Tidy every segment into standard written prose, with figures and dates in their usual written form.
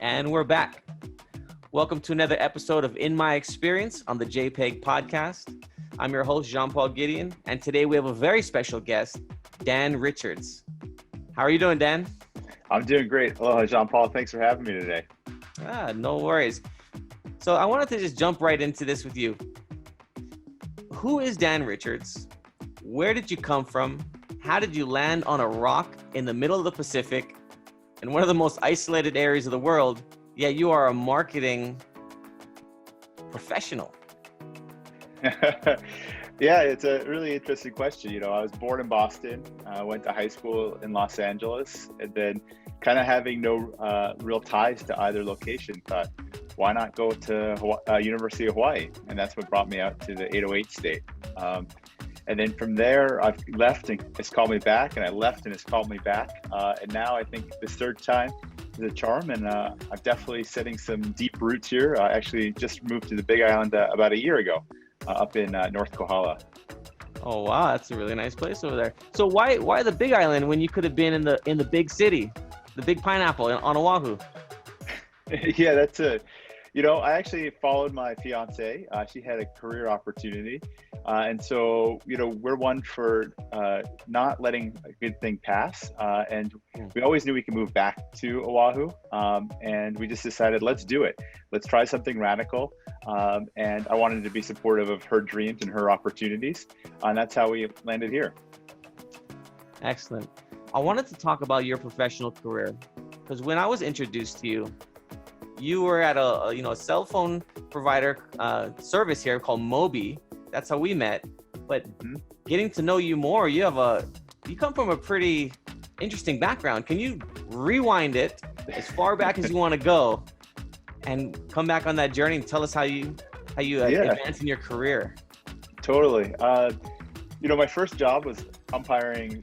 And we're back. Welcome to another episode of In My Experience on the JPEG podcast. I'm your host, Jean-Paul Gedeon, and today we have a very special guest, Dan Richards. How are you doing, Dan? I'm doing great. Hello, Jean-Paul. Thanks for having me today. No worries. So I wanted to just jump right into this with you. Who is Dan Richards? Where did you come from? How did you land on a rock in the middle of the Pacific in one of the most isolated areas of the world, yet you are a marketing professional? Yeah, it's a really interesting question. You know, I was born in Boston, went to high school in Los Angeles, and then kind of having no real ties to either location, thought, why not go to University of Hawaii? And that's what brought me out to the 808 state. And then from there, I've left and it's called me back, and I left and it's called me back. And now I think this third time is a charm, and I'm definitely setting some deep roots here. I actually just moved to the Big Island about a year ago, up in North Kohala. Oh wow, that's a really nice place over there. So why the Big Island when you could have been in the big city, the big pineapple on Oahu? Yeah, that's it. You know, I actually followed my fiance. She had a career opportunity. And so, you know, we're one for not letting a good thing pass. And we always knew we could move back to Oahu. And we just decided, let's do it. Let's try something radical. And I wanted to be supportive of her dreams and her opportunities. And that's how we landed here. Excellent. I wanted to talk about your professional career, because when I was introduced to you, you were at a cell phone provider service here called Moby. That's how we met. But getting to know you more, you come from a pretty interesting background. Can you rewind it as far back as you want to go and come back on that journey and tell us how you advance in your career? Totally. You know, my first job was umpiring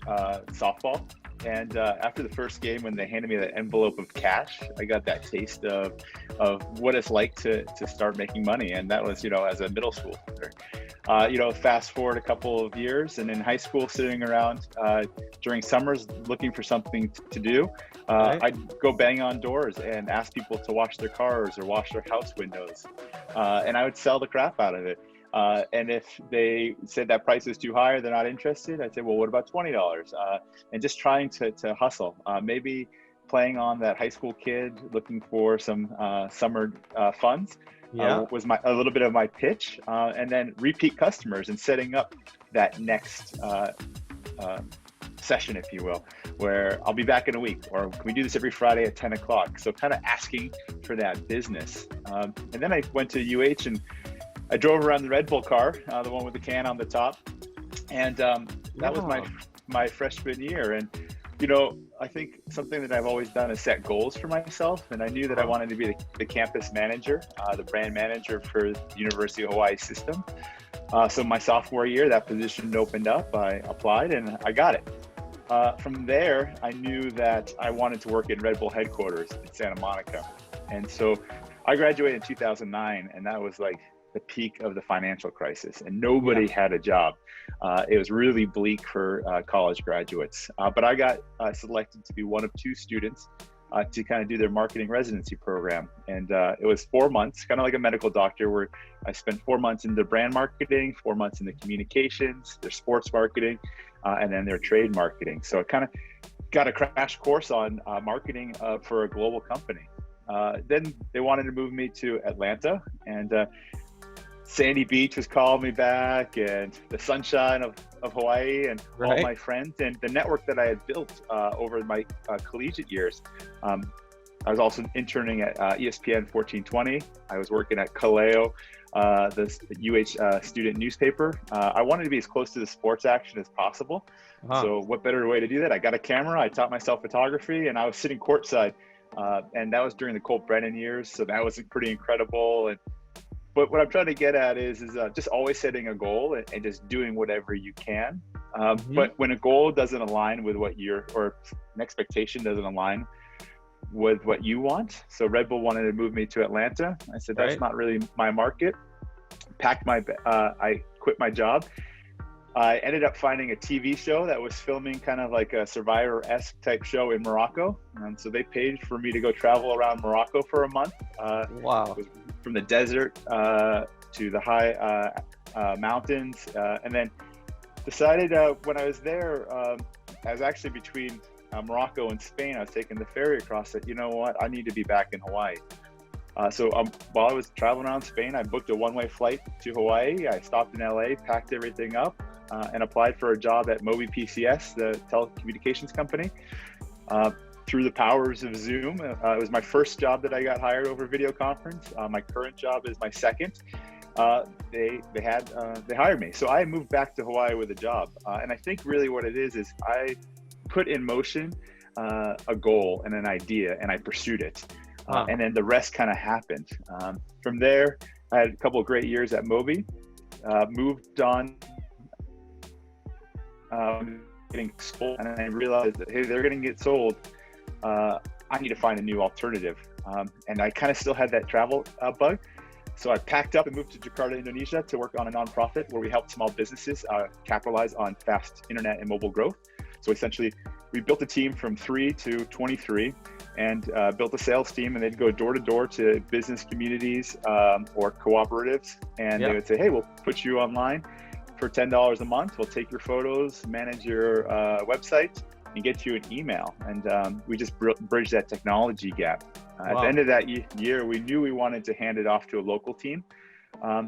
softball. And after the first game, when they handed me that envelope of cash, I got that taste of what it's like to start making money. And that was, you know, as a middle schooler. You know, fast forward a couple of years, and in high school, sitting around during summers looking for something to do, I'd go bang on doors and ask people to wash their cars or wash their house windows. And I would sell the crap out of it. And if they said that price is too high or they're not interested, I'd say, well, what about $20? And just trying to hustle, maybe playing on that high school kid looking for some summer funds. Was a little bit of my pitch, and then repeat customers and setting up that next session, if you will, where I'll be back in a week, or can we do this every Friday at 10 o'clock? So kind of asking for that business. And then I went to UH and I drove around the REDBULL car, the one with the can on the top. And that was my freshman year. And, you know, I think something that I've always done is set goals for myself. And I knew that I wanted to be the campus manager, the brand manager for the University of Hawaii system. So my sophomore year, that position opened up. I applied and I got it. From there, I knew that I wanted to work in REDBULL headquarters in Santa Monica. And so I graduated in 2009, and that was like the peak of the financial crisis, and nobody had a job. It was really bleak for college graduates. But I got selected to be one of two students to kind of do their marketing residency program. And it was 4 months, kind of like a medical doctor, where I spent 4 months in their brand marketing, 4 months in the communications, their sports marketing, and then their trade marketing. So I kind of got a crash course on marketing for a global company. Then they wanted to move me to Atlanta, and Sandy Beach was calling me back, and the sunshine of Hawaii, and all my friends, and the network that I had built over my collegiate years. I was also interning at ESPN 1420. I was working at Kaleo, the UH student newspaper. I wanted to be as close to the sports action as possible. So what better way to do that? I got a camera, I taught myself photography, and I was sitting courtside. And that was during the Colt Brennan years, so that was pretty incredible. But what I'm trying to get at is just always setting a goal and just doing whatever you can. But when a goal doesn't align with what or an expectation doesn't align with what you want. So REDBULL wanted to move me to Atlanta. I said, that's not really my market. I quit my job. I ended up finding a TV show that was filming kind of like a Survivor-esque type show in Morocco. And so they paid for me to go travel around Morocco for a month. Wow. From the desert to the high mountains. And then decided when I was there, I was actually between Morocco and Spain. I was taking the ferry across it. You know what? I need to be back in Hawaii. So while I was traveling around Spain, I booked a one-way flight to Hawaii. I stopped in LA, packed everything up, and applied for a job at Mobi PCS, the telecommunications company. Through the powers of Zoom, it was my first job that I got hired over video conference. My current job is my second. They hired me. So I moved back to Hawaii with a job. And I think really what it is I put in motion a goal and an idea, and I pursued it. Wow. And then the rest kind of happened. From there, I had a couple of great years at Mobi, moved on, getting sold, and I realized that, hey, they're going to get sold. I need to find a new alternative. And I kind of still had that travel bug. So I packed up and moved to Jakarta, Indonesia to work on a nonprofit where we help small businesses capitalize on fast internet and mobile growth. So essentially, we built a team from 3 to 23 and built a sales team, and they'd go door to door to business communities or cooperatives. And they would say, hey, we'll put you online for $10 a month. We'll take your photos, manage your website, and get you an email. And we just bridged that technology gap. At the end of that year, we knew we wanted to hand it off to a local team.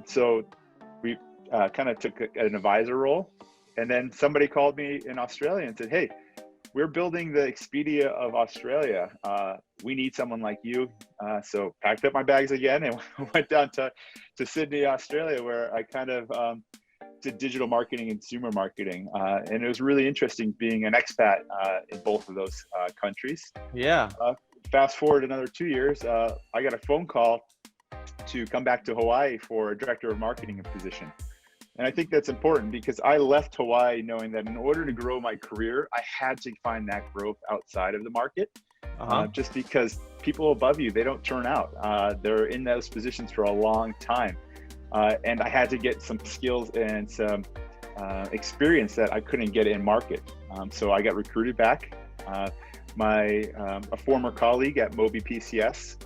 So we kind of took an advisor role. And then somebody called me in Australia and said, hey, we're building the Expedia of Australia. We need someone like you. So packed up my bags again and went down to Sydney, Australia, where I kind of did digital marketing and consumer marketing. And it was really interesting being an expat in both of those countries. Yeah. Fast forward another 2 years, I got a phone call to come back to Hawaii for a director of marketing position. And I think that's important because I left Hawaii knowing that in order to grow my career, I had to find that growth outside of the market. Just because people above you, they don't turn out. They're in those positions for a long time. And I had to get some skills and some experience that I couldn't get in market. So I got recruited back. A former colleague at Mobi PCS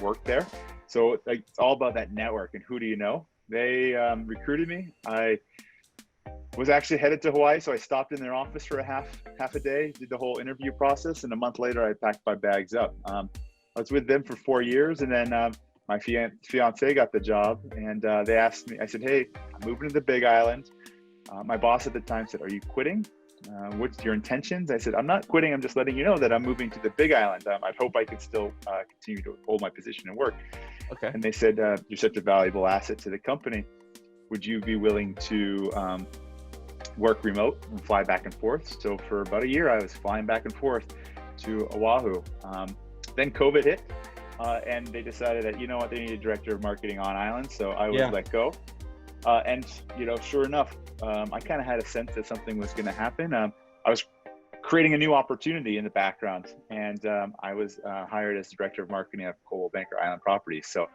worked there. So it's all about that network and who do you know? They recruited me. I was actually headed to Hawaii, so I stopped in their office for a half a day, did the whole interview process, and a month later I packed my bags up. I was with them for 4 years, and then my fiance got the job, and they asked me, I said, hey, I'm moving to the Big Island. My boss at the time said, are you quitting? What's your intentions? I said, I'm not quitting. I'm just letting you know that I'm moving to the Big Island. I hope I can still continue to hold my position and work. Okay. And they said, you're such a valuable asset to the company. Would you be willing to work remote and fly back and forth? So for about a year, I was flying back and forth to Oahu. Then COVID hit, and they decided that, you know what, they need a director of marketing on island. So I was let go. And, sure enough, I kind of had a sense that something was going to happen. I was creating a new opportunity in the background, and I was hired as director of marketing at Coldwell Banker Island Properties. So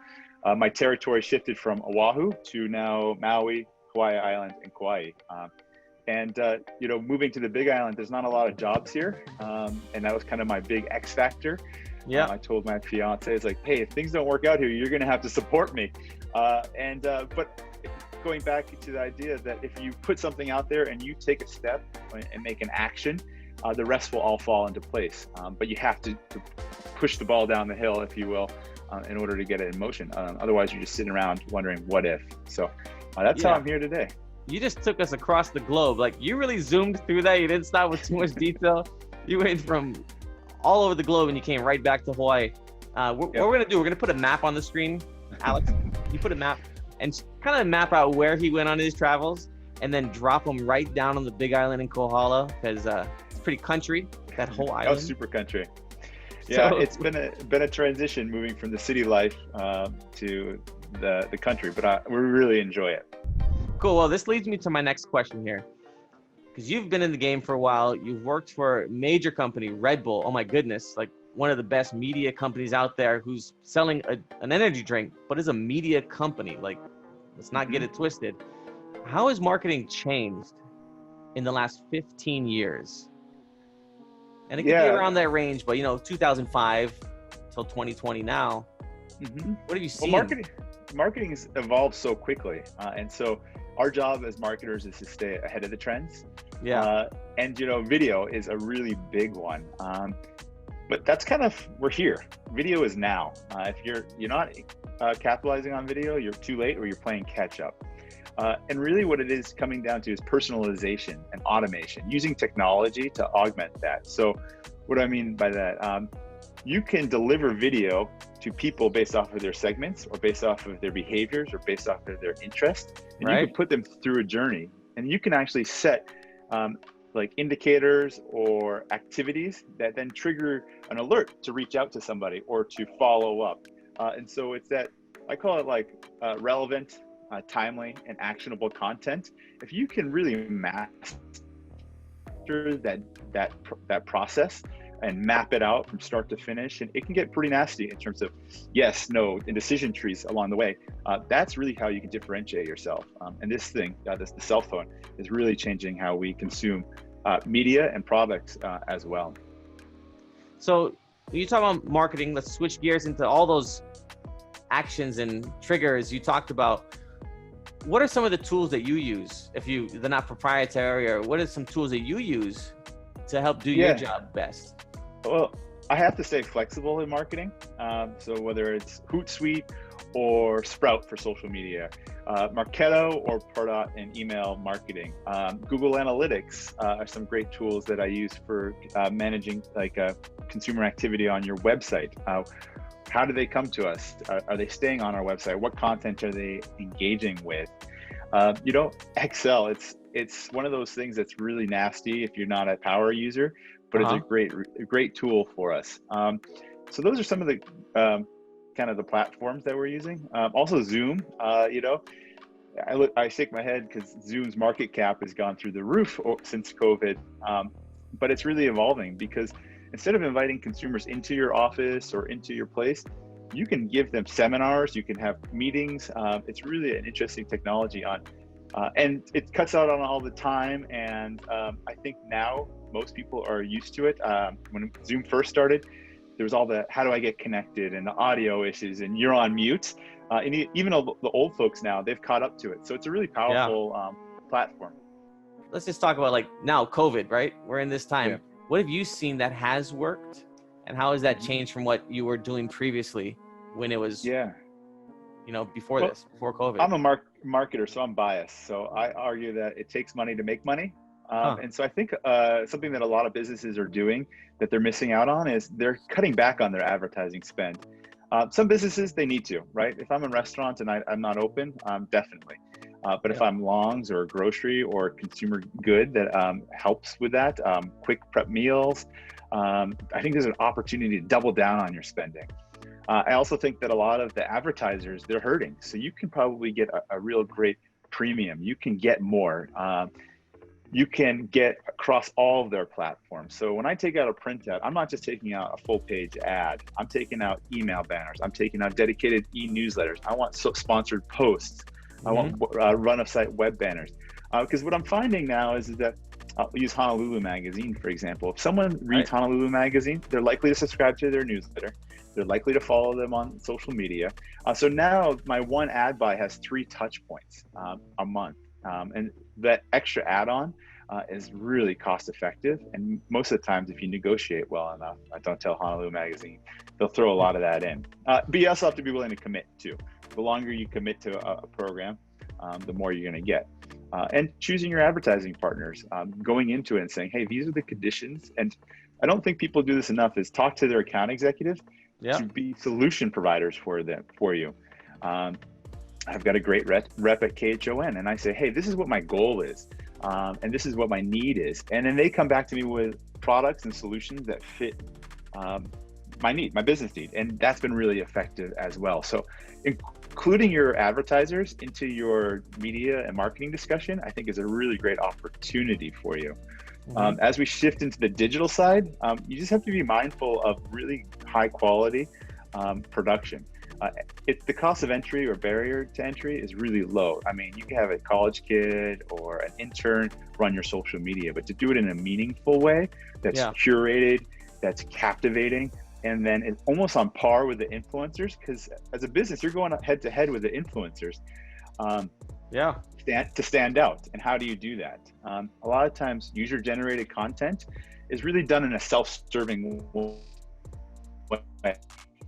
my territory shifted from Oahu to now Maui, Hawaii Island, and Kauai. Moving to the Big Island, there's not a lot of jobs here, and that was kind of my big X factor. Yeah. I told my fiance, it's like, hey, if things don't work out here, you're going to have to support me. But going back to the idea that if you put something out there and you take a step and make an action, the rest will all fall into place. But you have to push the ball down the hill, if you will, in order to get it in motion. Otherwise, you're just sitting around wondering what if. So that's how I'm here today. You just took us across the globe. Like, you really zoomed through that. You didn't stop with too much detail. You went from all over the globe and you came right back to Hawaii. What we're going to do, we're going to put a map on the screen. Alex, you put a map and kind of map out where he went on his travels, and then drop them right down on the Big Island in Kohala, because it's pretty country, that whole island. Oh, super country. Yeah, so it's been a transition moving from the city life to the country, but we really enjoy it. Cool. Well, this leads me to my next question here, because you've been in the game for a while. You've worked for a major company, REDBULL. Oh my goodness, like one of the best media companies out there, who's selling an energy drink, but is a media company. Like, let's not get it twisted. How has marketing changed in the last 15 years? And it could be Yeah. around that range, but 2005 till 2020 now. Mhm. What have you seen? Well, marketing has evolved so quickly, and so our job as marketers is to stay ahead of the trends. Yeah. And video is a really big one. But that's we're here. Video is now. If you're not capitalizing on video, you're too late, or you're playing catch up. And really what it is coming down to is personalization and automation, using technology to augment that. So what do I mean by that? You can deliver video to people based off of their segments, or based off of their behaviors, or based off of their interests. And you can put them through a journey, and you can actually set like indicators or activities that then trigger an alert to reach out to somebody or to follow up. And so it's that, I call it like relevant, timely, and actionable content. If you can really master that process and map it out from start to finish, and it can get pretty nasty in terms of yes, no, and decision trees along the way. That's really how you can differentiate yourself. And this thing, the cell phone, is really changing how we consume media and products as well. So when you talk about marketing, let's switch gears into all those actions and triggers you talked about. What are some of the tools that you use, if they're not proprietary, or what are some tools that you use to help do your job best? Well, I have to stay flexible in marketing. So whether it's Hootsuite or Sprout for social media, Marketo or Pardot in email marketing, Google Analytics are some great tools that I use for managing consumer activity on your website. How do they come to us? Are they staying on our website? What content are they engaging with? Excel, it's one of those things that's really nasty if you're not a power user, but it's a great tool for us. So those are some of the kind of the platforms that we're using. Also Zoom, I shake my head because Zoom's market cap has gone through the roof since COVID, but it's really evolving, because instead of inviting consumers into your office or into your place, you can give them seminars, you can have meetings. It's really an interesting technology and it cuts out on all the time. And I think now most people are used to it. When Zoom first started, there was all the, how do I get connected, and the audio issues, and you're on mute. And even the old folks now, they've caught up to it. So it's a really powerful platform. Let's just talk about now COVID, right? We're in this time. Yeah. What have you seen that has worked, and how has that changed from what you were doing previously when it was, before COVID? I'm a marketer, so I'm biased. So I argue that it takes money to make money. And so I think something that a lot of businesses are doing that they're missing out on is they're cutting back on their advertising spend. Some businesses, they need to, right? If I'm a restaurant and I'm not open, definitely. But if I'm Longs or grocery or consumer good that helps with that, quick prep meals, I think there's an opportunity to double down on your spending. I also think that a lot of the advertisers, they're hurting. So you can probably get a real great premium. You can get more. You can get across all of their platforms. So when I take out a printout, I'm not just taking out a full page ad. I'm taking out email banners. I'm taking out dedicated e-newsletters. I want sponsored posts. I want run-of-site web banners. Because what I'm finding now is that, I'll use Honolulu Magazine, for example. If someone reads Honolulu Magazine, they're likely to subscribe to their newsletter. They're likely to follow them on social media. So now my one ad buy has 3 touch points a month. And that extra add-on is really cost effective. And most of the times, if you negotiate well enough, I don't tell Honolulu Magazine, they'll throw a lot of that in. But you also have to be willing to commit too. The longer you commit to a program, the more you're going to get. And choosing your advertising partners, going into it and saying, hey, these are the conditions. And I don't think people do this enough, is talk to their account executives to be solution providers for you. I've got a great rep at KHON, and I say, hey, this is what my goal is, and this is what my need is. And then they come back to me with products and solutions that fit my need, my business need. And that's been really effective as well. So including your advertisers into your media and marketing discussion, I think is a really great opportunity for you. As we shift into the digital side, you just have to be mindful of really high quality production. The cost of entry or barrier to entry is really low. I mean, you can have a college kid or an intern run your social media, but to do it in a meaningful way that's curated, that's captivating, and then it's almost on par with the influencers, because as a business, you're going head to head with the influencers. To stand out. And how do you do that? A lot of times user-generated content is really done in a self-serving way,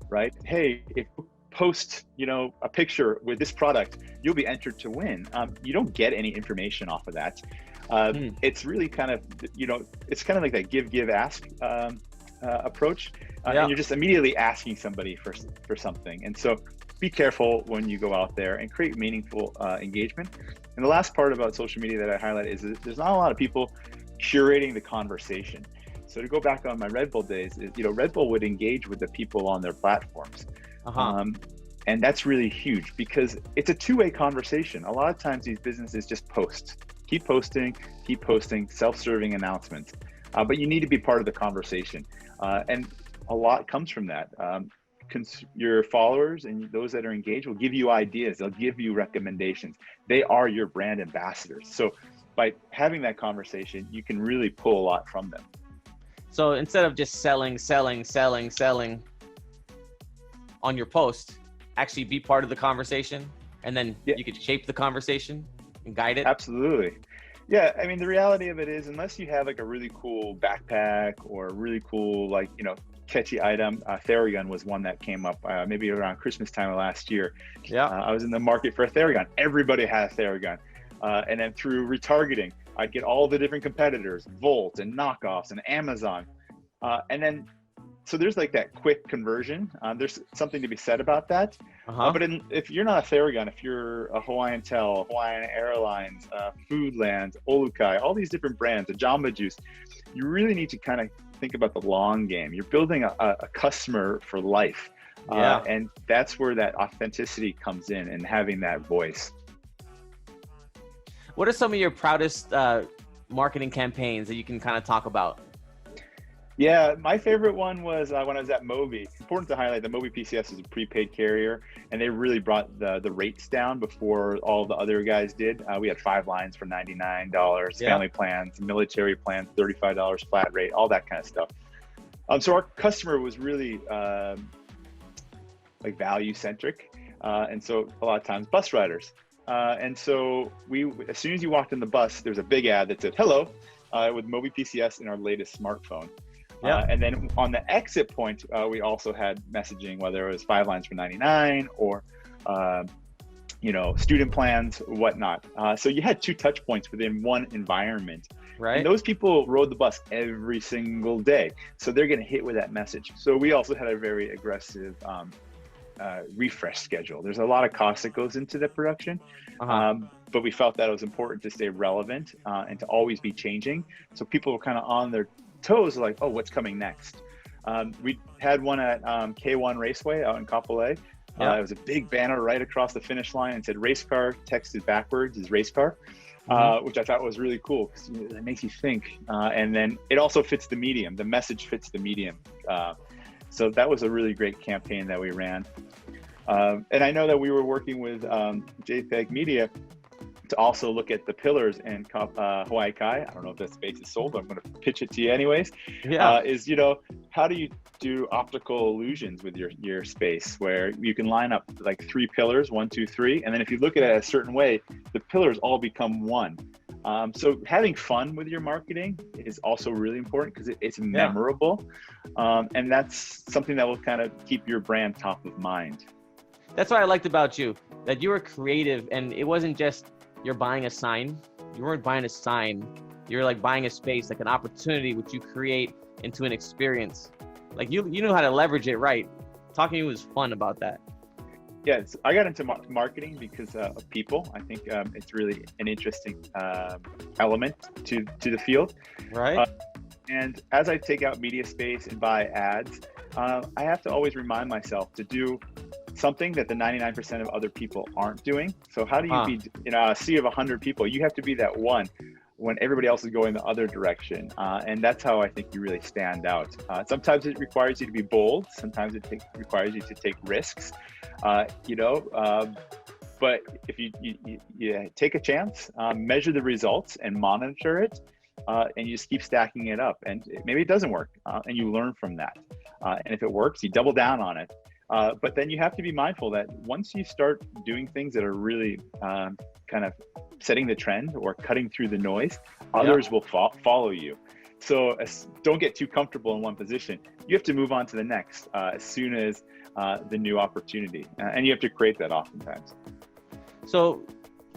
right? Hey, if you post, a picture with this product, you'll be entered to win. You don't get any information off of that. It's really kind of, it's kind of like that give, ask approach. And you're just immediately asking somebody for something. And so be careful when you go out there and create meaningful engagement. And the last part about social media that I highlight is that there's not a lot of people curating the conversation. So to go back on my Red Bull days, Red Bull would engage with the people on their platforms. And that's really huge because it's a two-way conversation. A lot of times these businesses just post, keep posting, self-serving announcements. But you need to be part of the conversation. And a lot comes from that. Your followers and those that are engaged will give you ideas. They'll give you recommendations. They are your brand ambassadors. So by having that conversation, you can really pull a lot from them. So instead of just selling on your post, actually be part of the conversation, and then you could shape the conversation and guide it. Absolutely. Yeah, I mean, the reality of it is, unless you have like a really cool backpack or a really cool, catchy item, Theragun was one that came up maybe around Christmas time of last year. I was in the market for a Theragun. Everybody had a Theragun. And then through retargeting, I'd get all the different competitors, Volt and knockoffs and Amazon. And then, so there's like that quick conversion. There's something to be said about that. But if you're not a Theragun, if you're a Hawaiian Tel, Hawaiian Airlines, Foodland, Olukai, all these different brands, a Jamba Juice, you really need to kind of think about the long game. You're building a customer for life. And that's where that authenticity comes in and having that voice. What are some of your proudest marketing campaigns that you can kind of talk about? Yeah, my favorite one was when I was at Moby. It's important to highlight that Moby PCS is a prepaid carrier, and they really brought the rates down before all the other guys did. We had 5 lines for $99, family plans, military plans, $35 flat rate, all that kind of stuff. So our customer was really value centric, and so a lot of times bus riders. And so as soon as you walked in the bus, there's a big ad that said, "Hello," with Moby PCS in our latest smartphone. And then on the exit point, we also had messaging, whether it was 5 lines for $99 or, student plans, whatnot. So you had 2 touch points within one environment. Right. And those people rode the bus every single day. So they're getting hit with that message. So we also had a very aggressive refresh schedule. There's a lot of cost that goes into the production. But we felt that it was important to stay relevant and to always be changing. So people were kind of on their toes, like, oh, what's coming next? We had one at K1 Raceway out in Kapolei. It was a big banner right across the finish line and said race car, texted backwards is race car, which I thought was really cool because it makes you think. And then it also fits the medium. The message fits the medium. So that was a really great campaign that we ran. And I know that we were working with JPEG Media to also look at the pillars in Hawaii Kai. I don't know if that space is sold, but I'm going to pitch it to you anyways. How do you do optical illusions with your space where you can line up like 3 pillars, 1, 2, 3, and then if you look at it a certain way, the pillars all become one. So having fun with your marketing is also really important because it's memorable, and that's something that will kind of keep your brand top of mind. That's what I liked about you, that you were creative, and it wasn't just you're buying a sign. You weren't buying a sign. You're like buying a space, like an opportunity which you create into an experience. Like you know how to leverage it right. Talking to you was fun about that. Yeah, I got into marketing because of people. I think it's really an interesting element to the field. Right. And as I take out media space and buy ads, I have to always remind myself to do something that the 99% of other people aren't doing. So how do you be in a sea of 100 people? You have to be that one. when everybody else is going the other direction. And that's how I think you really stand out. Sometimes it requires you to be bold. Sometimes it requires you to take risks, but if you take a chance, measure the results and monitor it, and you just keep stacking it up. And maybe it doesn't work, and you learn from that. And if it works, you double down on it. But then you have to be mindful that once you start doing things that are really kind of setting the trend or cutting through the noise, others will follow you. So don't get too comfortable in one position. You have to move on to the next as soon as the new opportunity, and you have to create that oftentimes. So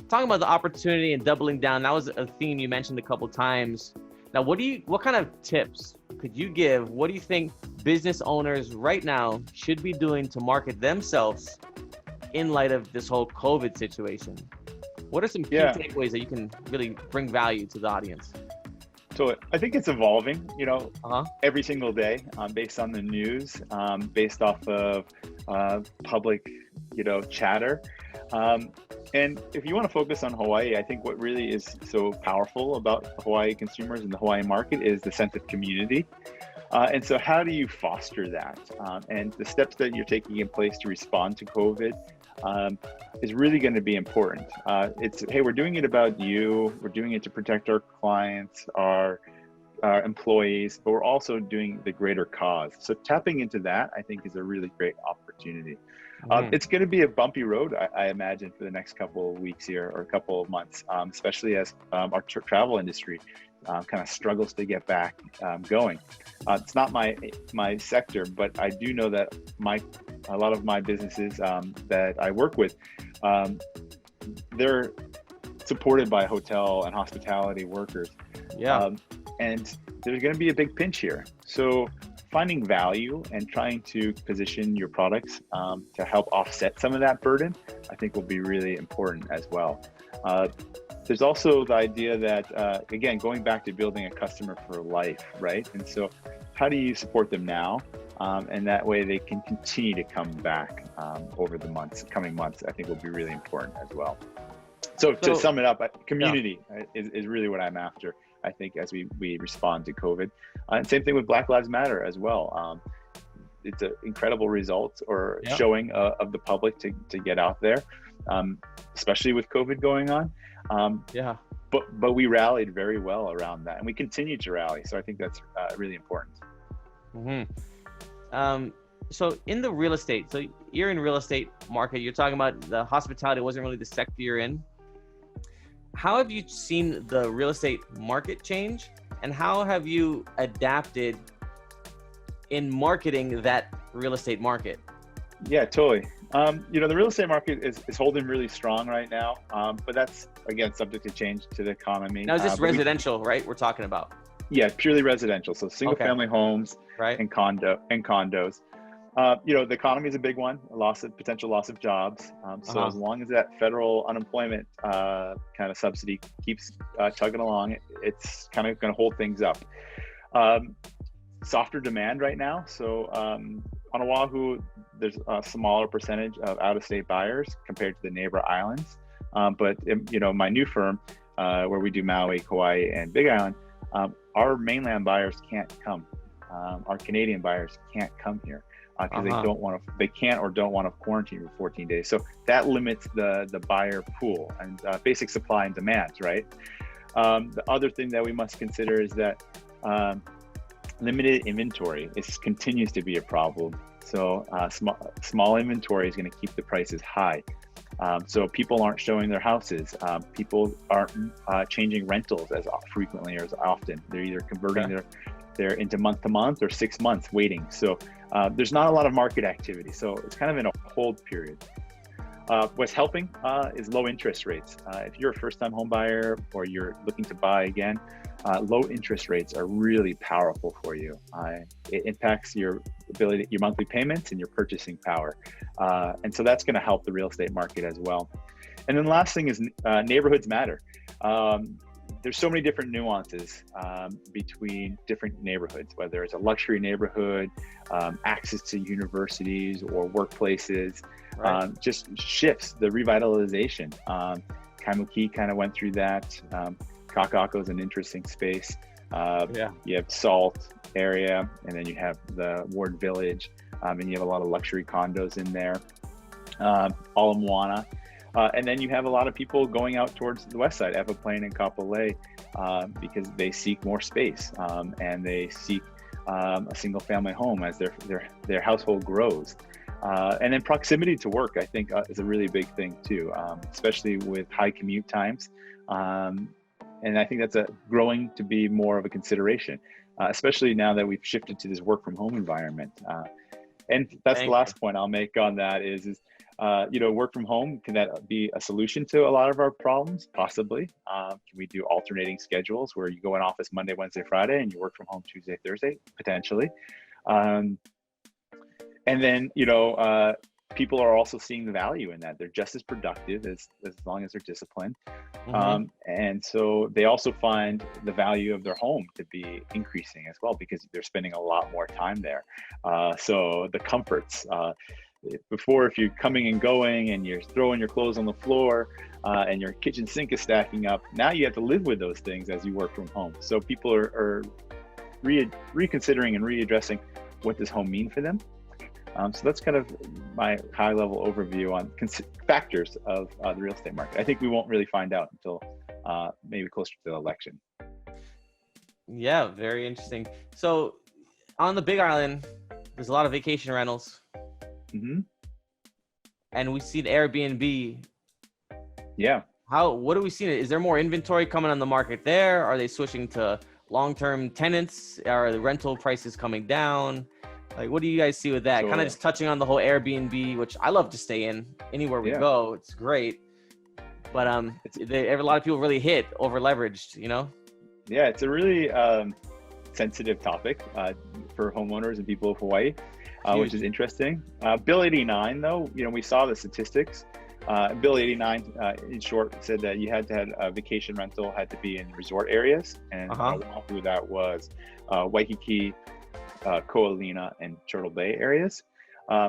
talking about the opportunity and doubling down, that was a theme you mentioned a couple times. Now, what kind of tips could you give? What do you think business owners right now should be doing to market themselves in light of this whole COVID situation? What are some key takeaways that you can really bring value to the audience? So I think it's evolving, every single day, based on the news, based off of public, chatter. And if you want to focus on Hawaii, I think what really is so powerful about Hawaii consumers and the Hawaii market is the sense of community. And so how do you foster that? And the steps that you're taking in place to respond to COVID is really going to be important. It's, hey, we're doing it about you. We're doing it to protect our clients, our employees, but we're also doing the greater cause. So tapping into that, I think, is a really great opportunity. It's going to be a bumpy road, I imagine, for the next couple of weeks here or a couple of months, especially as our travel industry kind of struggles to get back going. It's not my sector, but I do know that a lot of my businesses that I work with, they're supported by hotel and hospitality workers. And there's going to be a big pinch here. So finding value and trying to position your products to help offset some of that burden, I think will be really important as well. There's also the idea that, again, going back to building a customer for life, right? And so how do you support them now? And that way they can continue to come back over the coming months, I think will be really important as well. So to sum it up, community is really what I'm after, I think, as we respond to COVID. And same thing with Black Lives Matter as well. It's an incredible result or showing of the public to get out there, especially with COVID going on. But we rallied very well around that, and we continue to rally. So I think that's really important. So in the real estate, so you're in real estate market, you're talking about the hospitality wasn't really the sector you're in. How have you seen the real estate market change, and how have you adapted in marketing that real estate market? Yeah, totally. The real estate market is holding really strong right now, but that's, again, subject to change to the economy. Now, is this residential, right? We're talking about? Yeah, purely residential. So single family homes, right, and condos. The economy is a big one, potential loss of jobs. So as long as that federal unemployment kind of subsidy keeps chugging along, it's kind of going to hold things up. Softer demand right now. So on Oahu, there's a smaller percentage of out-of-state buyers compared to the neighbor islands. But my new firm, where we do Maui, Kauai, and Big Island, our mainland buyers can't come. Our Canadian buyers can't come here because they can't or don't want to quarantine for 14 days. So that limits the buyer pool and basic supply and demand, right? The other thing that we must consider is that limited inventory continues to be a problem. So small inventory is going to keep the prices high. So people aren't showing their houses. People aren't changing rentals as frequently or as often. They're either converting their into month to month or 6 months waiting. So there's not a lot of market activity. So it's kind of in a hold period. What's helping is low interest rates. If you're a first-time home buyer or you're looking to buy again, low interest rates are really powerful for you. It impacts your ability, your monthly payments, and your purchasing power. And so that's going to help the real estate market as well. And then the last thing is neighborhoods matter. There's so many different nuances between different neighborhoods, whether it's a luxury neighborhood, access to universities or workplaces, just shifts the revitalization. Kaimuki kind of went through that. Kakako is an interesting space. Yeah. You have Salt area, and then you have the Ward Village, and you have a lot of luxury condos in there. Ala Moana. And then you have a lot of people going out towards the west side, Ewa Plain and Kapolei, because they seek more space, and they seek a single family home as their household grows. And then proximity to work, I think, is a really big thing too, especially with high commute times. And I think that's growing to be more of a consideration, especially now that we've shifted to this work from home environment. And that's the last point I'll make on that is work from home, can that be a solution to a lot of our problems? Possibly. Can we do alternating schedules where you go in office Monday, Wednesday, Friday, and you work from home Tuesday, Thursday? Potentially. And then, people are also seeing the value in that. They're just as productive as long as they're disciplined. And so they also find the value of their home to be increasing as well, because they're spending a lot more time there. So the comforts, before, if you're coming and going and you're throwing your clothes on the floor and your kitchen sink is stacking up, now you have to live with those things as you work from home. So people are reconsidering and readdressing what does home mean for them. So that's kind of my high level overview on factors of the real estate market. I think we won't really find out until maybe closer to the election. Yeah, very interesting. So on the Big Island, there's a lot of vacation rentals. And we see the Airbnb. Yeah. What are we seeing? Is there more inventory coming on the market there? Are they switching to long-term tenants? Are the rental prices coming down? Like, what do you guys see with that? Kind of just touching on the whole Airbnb, which I love to stay in anywhere we go. It's great. But a lot of people really hit over leveraged, Yeah, it's a really sensitive topic for homeowners and people of Hawaii, which is interesting. Bill 89, though, we saw the statistics. Bill 89, in short, said that you had to have a vacation rental had to be in resort areas, and who that was Waikiki, Ko'olina, and Turtle Bay areas.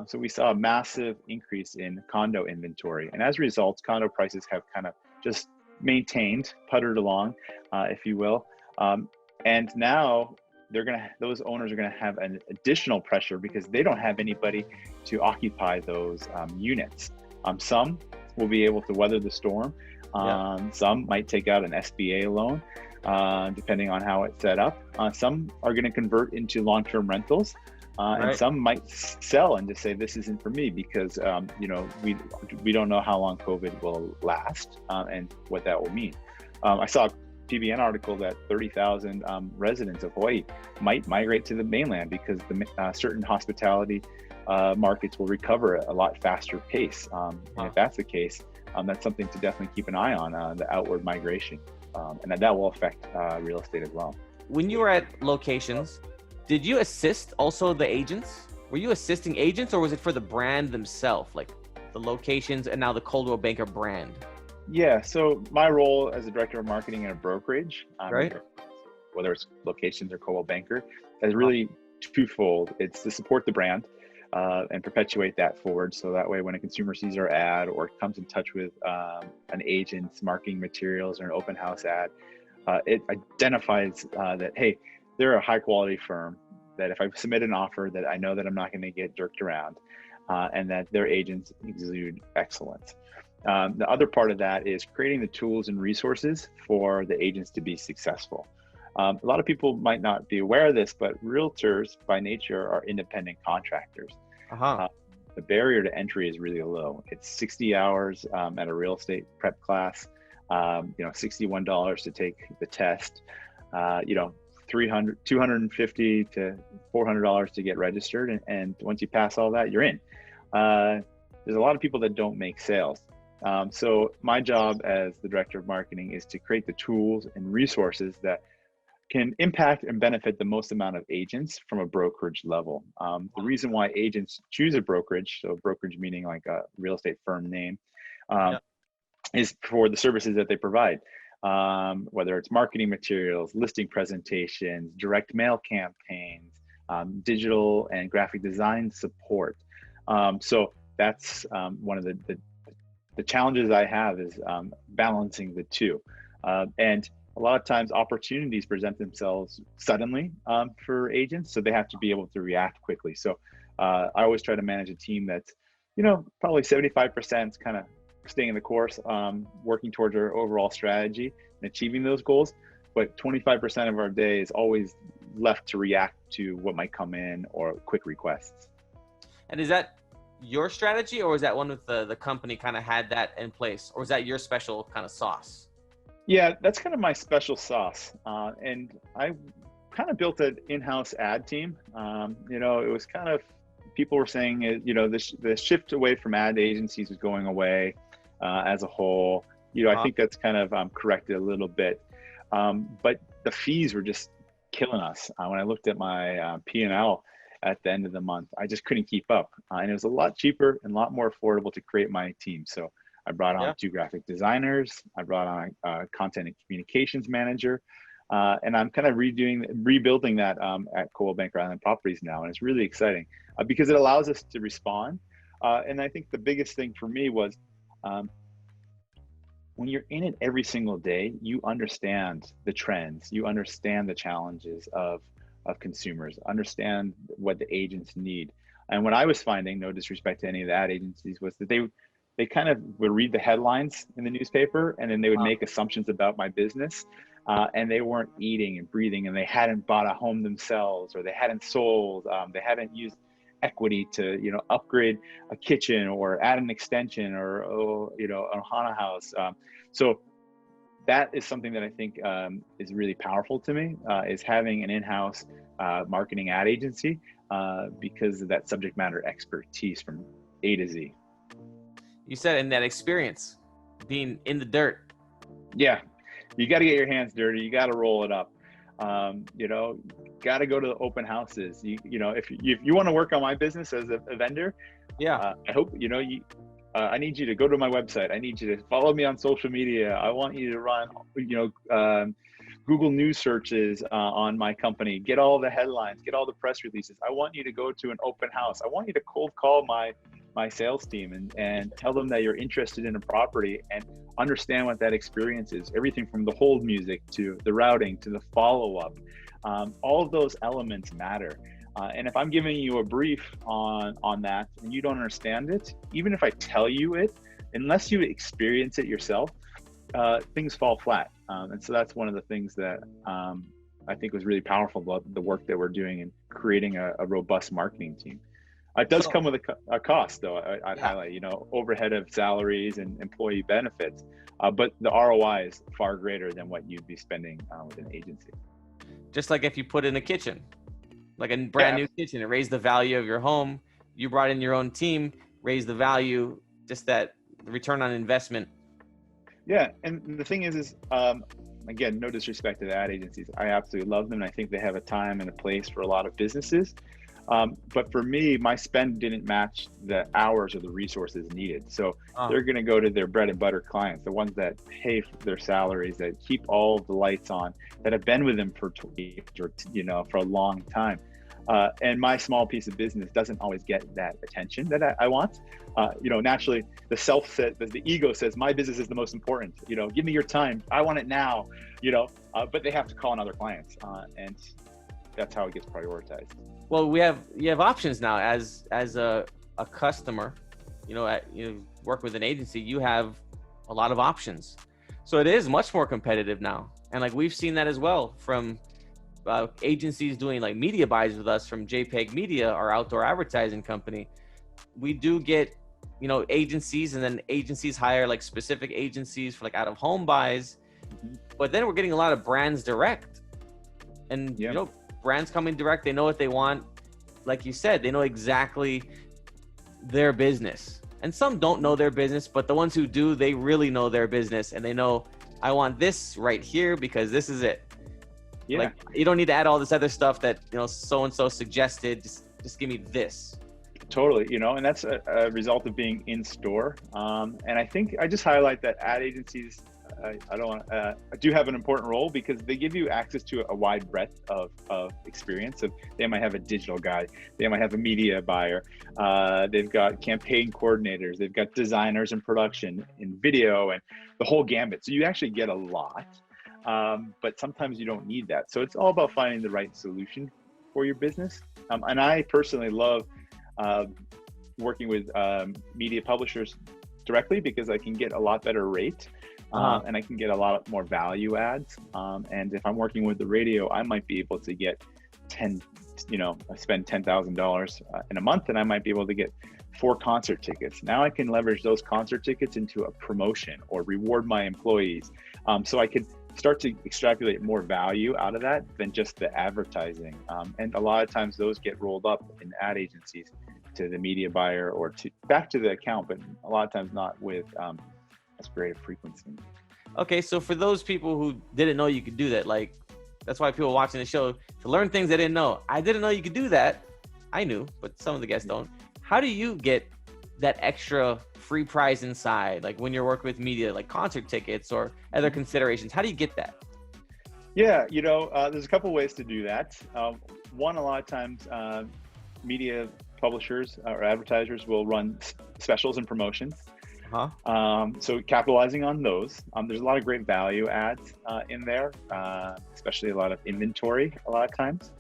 So we saw a massive increase in condo inventory, and as a result, condo prices have kind of just maintained, puttered along, if you will. And now those owners are gonna have an additional pressure because they don't have anybody to occupy those units. Some will be able to weather the storm. Some might take out an SBA loan, depending on how it's set up. Some are going to convert into long-term rentals, and some might sell and just say, this isn't for me, because we don't know how long COVID will last and what that will mean. I saw a PBN article that 30,000 residents of Hawaii might migrate to the mainland because the certain hospitality markets will recover at a lot faster pace. And if that's the case, that's something to definitely keep an eye on, the outward migration. And that will affect real estate as well. When you were at locations, did you assist also the agents? Were you assisting agents, or was it for the brand themselves, like the locations and now the Coldwell Banker brand? Yeah, so my role as a director of marketing in a brokerage, whether it's locations or Coldwell Banker, is really twofold. It's to support the brand and perpetuate that forward. So that way, when a consumer sees our ad or comes in touch with an agent's marketing materials or an open house ad, it identifies that, hey, they're a high quality firm, that if I submit an offer that I know that I'm not going to get jerked around, and that their agents exude excellence. The other part of that is creating the tools and resources for the agents to be successful. A lot of people might not be aware of this, but realtors by nature are independent contractors. The barrier to entry is really low. It's 60 hours at a real estate prep class, $61 to take the test, $250 to $400 to get registered. And once you pass all that, you're in. There's a lot of people that don't make sales. So my job as the director of marketing is to create the tools and resources that can impact and benefit the most amount of agents from a brokerage level. The reason why agents choose a brokerage, so brokerage meaning like a real estate firm name, is for the services that they provide. Whether it's marketing materials, listing presentations, direct mail campaigns, digital and graphic design support. So that's one of the challenges I have is balancing the two. And a lot of times opportunities present themselves suddenly for agents, so they have to be able to react quickly. So I always try to manage a team that's, probably 75% kind of staying the course, working towards our overall strategy and achieving those goals. But 25% of our day is always left to react to what might come in or quick requests. And is that your strategy, or is that one with the company kind of had that in place, or is that your special kind of sauce? Yeah, that's kind of my special sauce. And I kind of built an in-house ad team. It was kind of, people were saying, the shift away from ad agencies was going away as a whole. I think that's kind of corrected a little bit. But the fees were just killing us. When I looked at my P&L at the end of the month, I just couldn't keep up. And it was a lot cheaper and a lot more affordable to create my team. So I brought on 2 graphic designers. I brought on a content and communications manager. And I'm kind of rebuilding that at Coldwell Banker Island Properties now. And it's really exciting because it allows us to respond. And I think the biggest thing for me was when you're in it every single day, you understand the trends, you understand the challenges of consumers, understand what the agents need. And what I was finding, no disrespect to any of the ad agencies, was that they kind of would read the headlines in the newspaper and then they would make assumptions about my business. And they weren't eating and breathing, and they hadn't bought a home themselves, or they hadn't sold, they hadn't used equity to upgrade a kitchen or add an extension or a Hana house. So that is something that I think is really powerful to me, is having an in-house marketing ad agency because of that subject matter expertise from A to Z. You said in that experience, being in the dirt. Yeah, you got to get your hands dirty. You got to roll it up. Got to go to the open houses. If you want to work on my business as a vendor, I hope I need you to go to my website. I need you to follow me on social media. I want you to run Google News searches on my company. Get all the headlines. Get all the press releases. I want you to go to an open house. I want you to cold call my sales team and tell them that you're interested in a property and understand what that experience is. Everything from the hold music to the routing to the follow-up. All of those elements matter. And if I'm giving you a brief on that and you don't understand it, even if I tell you it, unless you experience it yourself, things fall flat. And so that's one of the things that I think was really powerful about the work that we're doing in creating a robust marketing team. It does come with a cost, though. I'd highlight, overhead of salaries and employee benefits, but the ROI is far greater than what you'd be spending with an agency. Just like if you put in a kitchen, like a brand new kitchen, it raised the value of your home. You brought in your own team, raised the value, just that return on investment. Yeah, and the thing is again, no disrespect to the ad agencies. I absolutely love them, and I think they have a time and a place for a lot of businesses. But for me, my spend didn't match the hours or the resources needed. So they're going to go to their bread and butter clients, the ones that pay for their salaries, that keep all the lights on, that have been with them for 20 years or, for a long time. And my small piece of business doesn't always get that attention that I want. Naturally, the ego says, my business is the most important. Give me your time. I want it now. But they have to call on other clients, and that's how it gets prioritized. Well, you have options now as a customer. You work with an agency. You have a lot of options, so it is much more competitive now. And like we've seen that as well from agencies doing like media buys with us from JPEG Media, our outdoor advertising company. We do get agencies, and then agencies hire like specific agencies for like out of home buys. But then we're getting a lot of brands direct, and brands coming direct. They know what they want. Like you said, they know exactly their business. And some don't know their business, but the ones who do, they really know their business, and they know, I want this right here because this is it. Yeah. Like, you don't need to add all this other stuff that, so-and-so suggested. Just give me this. Totally. And that's a result of being in store. And I think I just highlight that ad agencies, I do have an important role because they give you access to a wide breadth of experience. So they might have a digital guy, they might have a media buyer, they've got campaign coordinators, they've got designers in production, in video, and the whole gambit. So you actually get a lot. but sometimes you don't need that. So it's all about finding the right solution for your business. And I personally love working with media publishers directly because I can get a lot better rate. And I can get a lot more value adds. And if I'm working with the radio, I might be able to get I spend $10,000 in a month, and I might be able to get 4 concert tickets. Now I can leverage those concert tickets into a promotion or reward my employees. So I could start to extrapolate more value out of that than just the advertising. And a lot of times those get rolled up in ad agencies to the media buyer or back to the account, but a lot of times not with as great a frequency. Okay, so for those people who didn't know you could do that, like that's why people watching the show to learn things they didn't know. I didn't know you could do that. I knew, but some of the guests don't. How do you get that extra free prize inside? Like when you're working with media, like concert tickets or other considerations, how do you get that? Yeah, there's a couple ways to do that. One, a lot of times media publishers or advertisers will run specials and promotions. So capitalizing on those, there's a lot of great value adds in there, especially a lot of inventory a lot of times.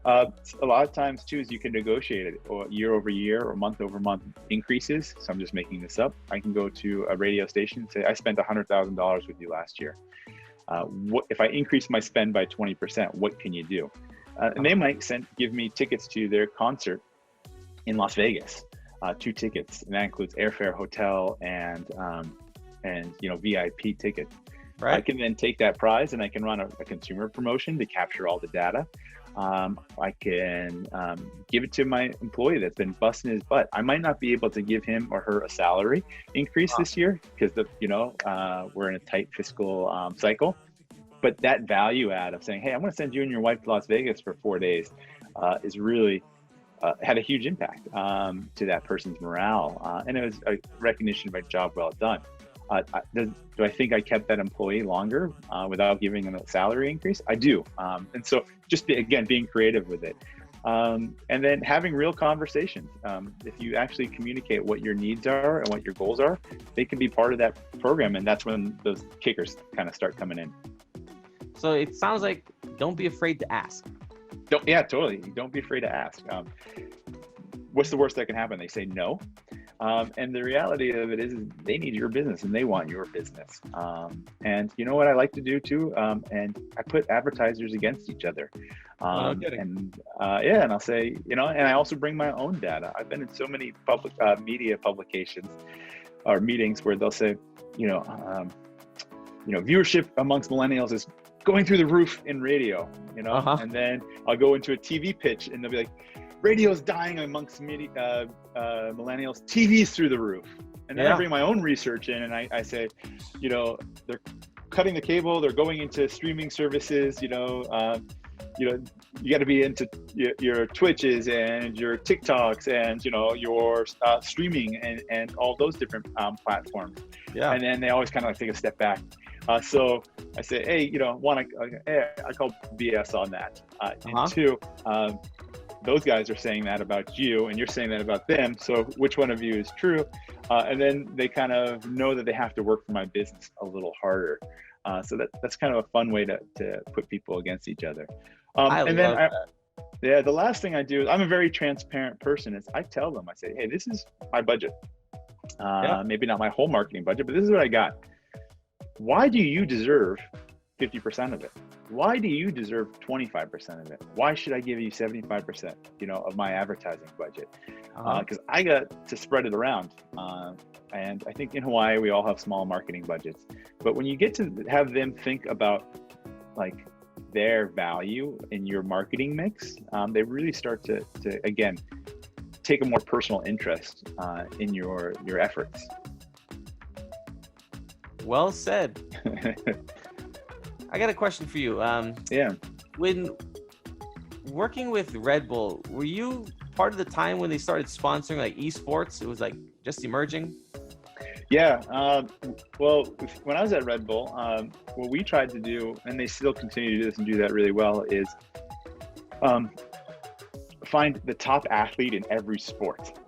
A lot of times too is you can negotiate it or year over year or month over month increases. So I'm just making this up. I can go to a radio station and say, I spent $100,000 with you last year. What if I increase my spend by 20%, what can you do? And they might give me tickets to their concert in Las Vegas. 2 tickets, and that includes airfare, hotel, and VIP tickets. Right. I can then take that prize and I can run a consumer promotion to capture all the data. I can give it to my employee that's been busting his butt. I might not be able to give him or her a salary increase this year because we're in a tight fiscal cycle. But that value add of saying, hey, I'm going to send you and your wife to Las Vegas for 4 days is really had a huge impact to that person's morale. And it was a recognition of a job well done. Do I think I kept that employee longer without giving them a salary increase? I do. And so just being creative with it. And then having real conversations. If you actually communicate what your needs are and what your goals are, they can be part of that program. And that's when those kickers kind of start coming in. So it sounds like don't be afraid to ask. Totally. Don't be afraid to ask. What's the worst that can happen? They say no. And the reality of it is they need your business and they want your business. And you know what I like to do too? And I put advertisers against each other. And I'll say, and I also bring my own data. I've been in so many public media publications or meetings where they'll say, viewership amongst millennials is going through the roof in radio, and then I'll go into a TV pitch and they'll be like, radio's dying amongst millennials, TV's through the roof. And then I bring my own research in and I say, they're cutting the cable, they're going into streaming services, you got to be into your Twitches and your TikToks and, your streaming and all those different platforms. Yeah. And then they always kind of like take a step back. So I say, hey, I call BS on that. And 2, those guys are saying that about you and you're saying that about them. So which one of you is true? And then they kind of know that they have to work for my business a little harder. So that's kind of a fun way to put people against each other. The last thing I do is I'm a very transparent person. Is I tell them, I say, hey, this is my budget. Maybe not my whole marketing budget, but this is what I got. Why do you deserve 50% of it? Why do you deserve 25% of it? Why should I give you 75%, of my advertising budget? Because I got to spread it around. And I think in Hawaii, we all have small marketing budgets. But when you get to have them think about like their value in your marketing mix, they really start to again, take a more personal interest in your efforts. Well said. I got a question for you. When working with Red Bull, were you part of the time when they started sponsoring like esports? It was like just emerging. Yeah. Well, when I was at Red Bull, what we tried to do, and they still continue to do this and do that really well, is find the top athlete in every sport.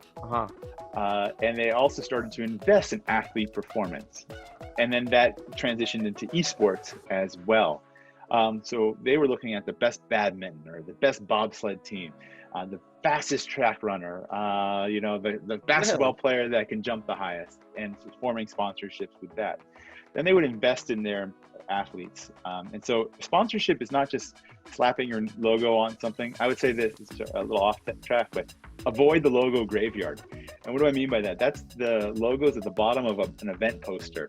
And they also started to invest in athlete performance. And then that transitioned into esports as well. So they were looking at the best badminton or the best bobsled team, the fastest track runner, the basketball player that can jump the highest, and forming sponsorships with that. Then they would invest in their athletes. And so sponsorship is not just slapping your logo on something. I would say that it's a little off track, but avoid the logo graveyard. And what do I mean by that? That's the logos at the bottom of an event poster.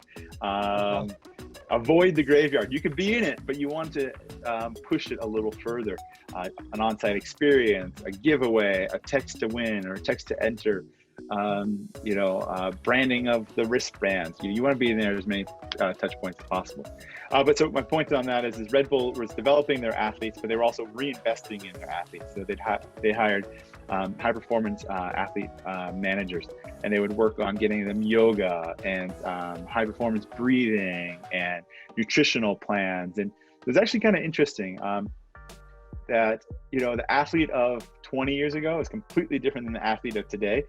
Avoid the graveyard. You could be in it, but you want to push it a little further. An on-site experience, a giveaway, a text to win or a text to enter, branding of the wristbands. You want to be in there as many touch points as possible. But so my point on that is Red Bull was developing their athletes, but they were also reinvesting in their athletes. So they hired high performance athlete managers, and they would work on getting them yoga and high performance breathing and nutritional plans. And it was actually kind of interesting that the athlete of 20 years ago is completely different than the athlete of today,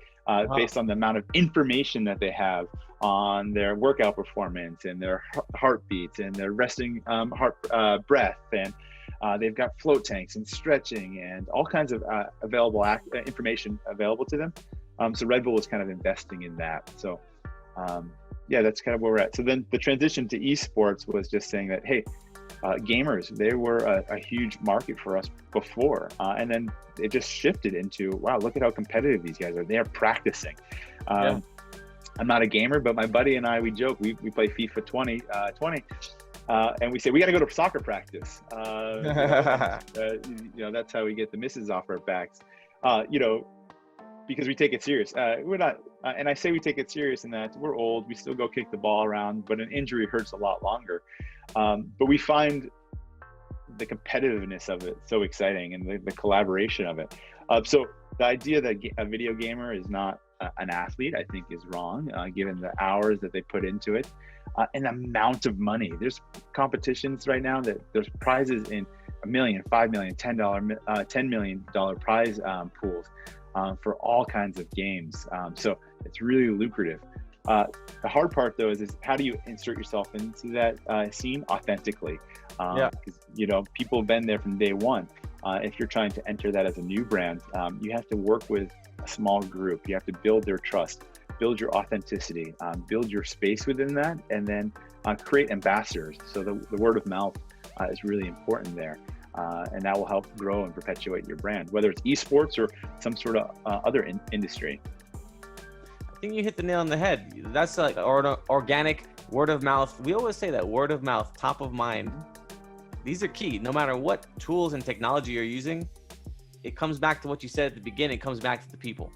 based on the amount of information that they have on their workout performance and their heartbeats and their resting breath, and they've got float tanks and stretching and all kinds of available information available to them. So Red Bull was kind of investing in that. So that's kind of where we're at. So then the transition to esports was just saying that, hey, gamers, they were a huge market for us before. And then it just shifted into, wow, look at how competitive these guys are. They're practicing. I'm not a gamer, but my buddy and I, we joke, we play FIFA 20, and we say, we got to go to soccer practice. That's how we get the misses off our backs, because we take it serious. We're not, and I say we take it serious in that we're old, we still go kick the ball around, but an injury hurts a lot longer. But we find the competitiveness of it so exciting, and the collaboration of it. So the idea that a video gamer is not an athlete, I think, is wrong, given the hours that they put into it, and the amount of money. There's competitions right now that there's prizes in $1 million, $5 million, $10 million prize pools for all kinds of games. So it's really lucrative. The hard part, though, is how do you insert yourself into that scene authentically? Because people have been there from day one. If you're trying to enter that as a new brand, you have to work with a small group. You have to build their trust, build your authenticity, build your space within that, and then create ambassadors. So the word of mouth is really important there. And that will help grow and perpetuate your brand, whether it's esports or some sort of other industry. I think you hit the nail on the head. That's like organic word of mouth. We always say that word of mouth, top of mind. These are key. No matter what tools and technology you're using, it comes back to what you said at the beginning. It comes back to the people.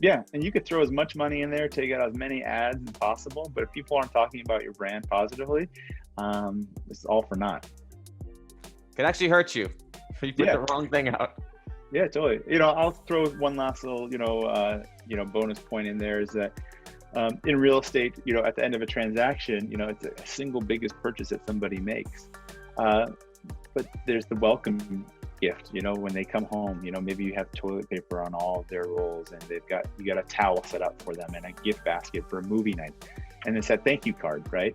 Yeah, and you could throw as much money in there, take out as many ads as possible, but if people aren't talking about your brand positively, it's all for naught. Could actually hurt you if you put the wrong thing out. Yeah, totally. I'll throw one last little, bonus point in there is that in real estate, at the end of a transaction, it's a single biggest purchase that somebody makes. But there's the welcome gift, when they come home, maybe you have toilet paper on all of their rolls, and you got a towel set up for them and a gift basket for a movie night. And it's that thank you card, right?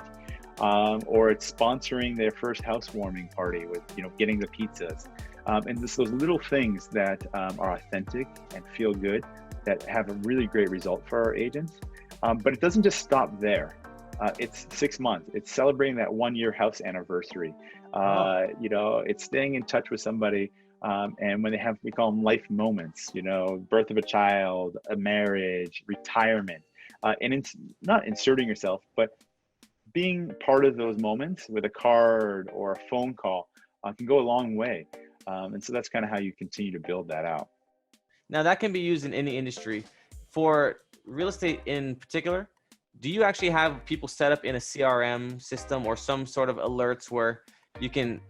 Or it's sponsoring their first housewarming party with, getting the pizzas. And just those little things that are authentic and feel good, that have a really great result for our agents. But it doesn't just stop there. It's 6 months. It's celebrating that 1-year house anniversary. It's staying in touch with somebody. And when they have, we call them life moments, birth of a child, a marriage, retirement. And it's not inserting yourself, but being part of those moments with a card or a phone call can go a long way. And so that's kind of how you continue to build that out. Now that can be used in any industry. For real estate in particular, do you actually have people set up in a CRM system or some sort of alerts where you can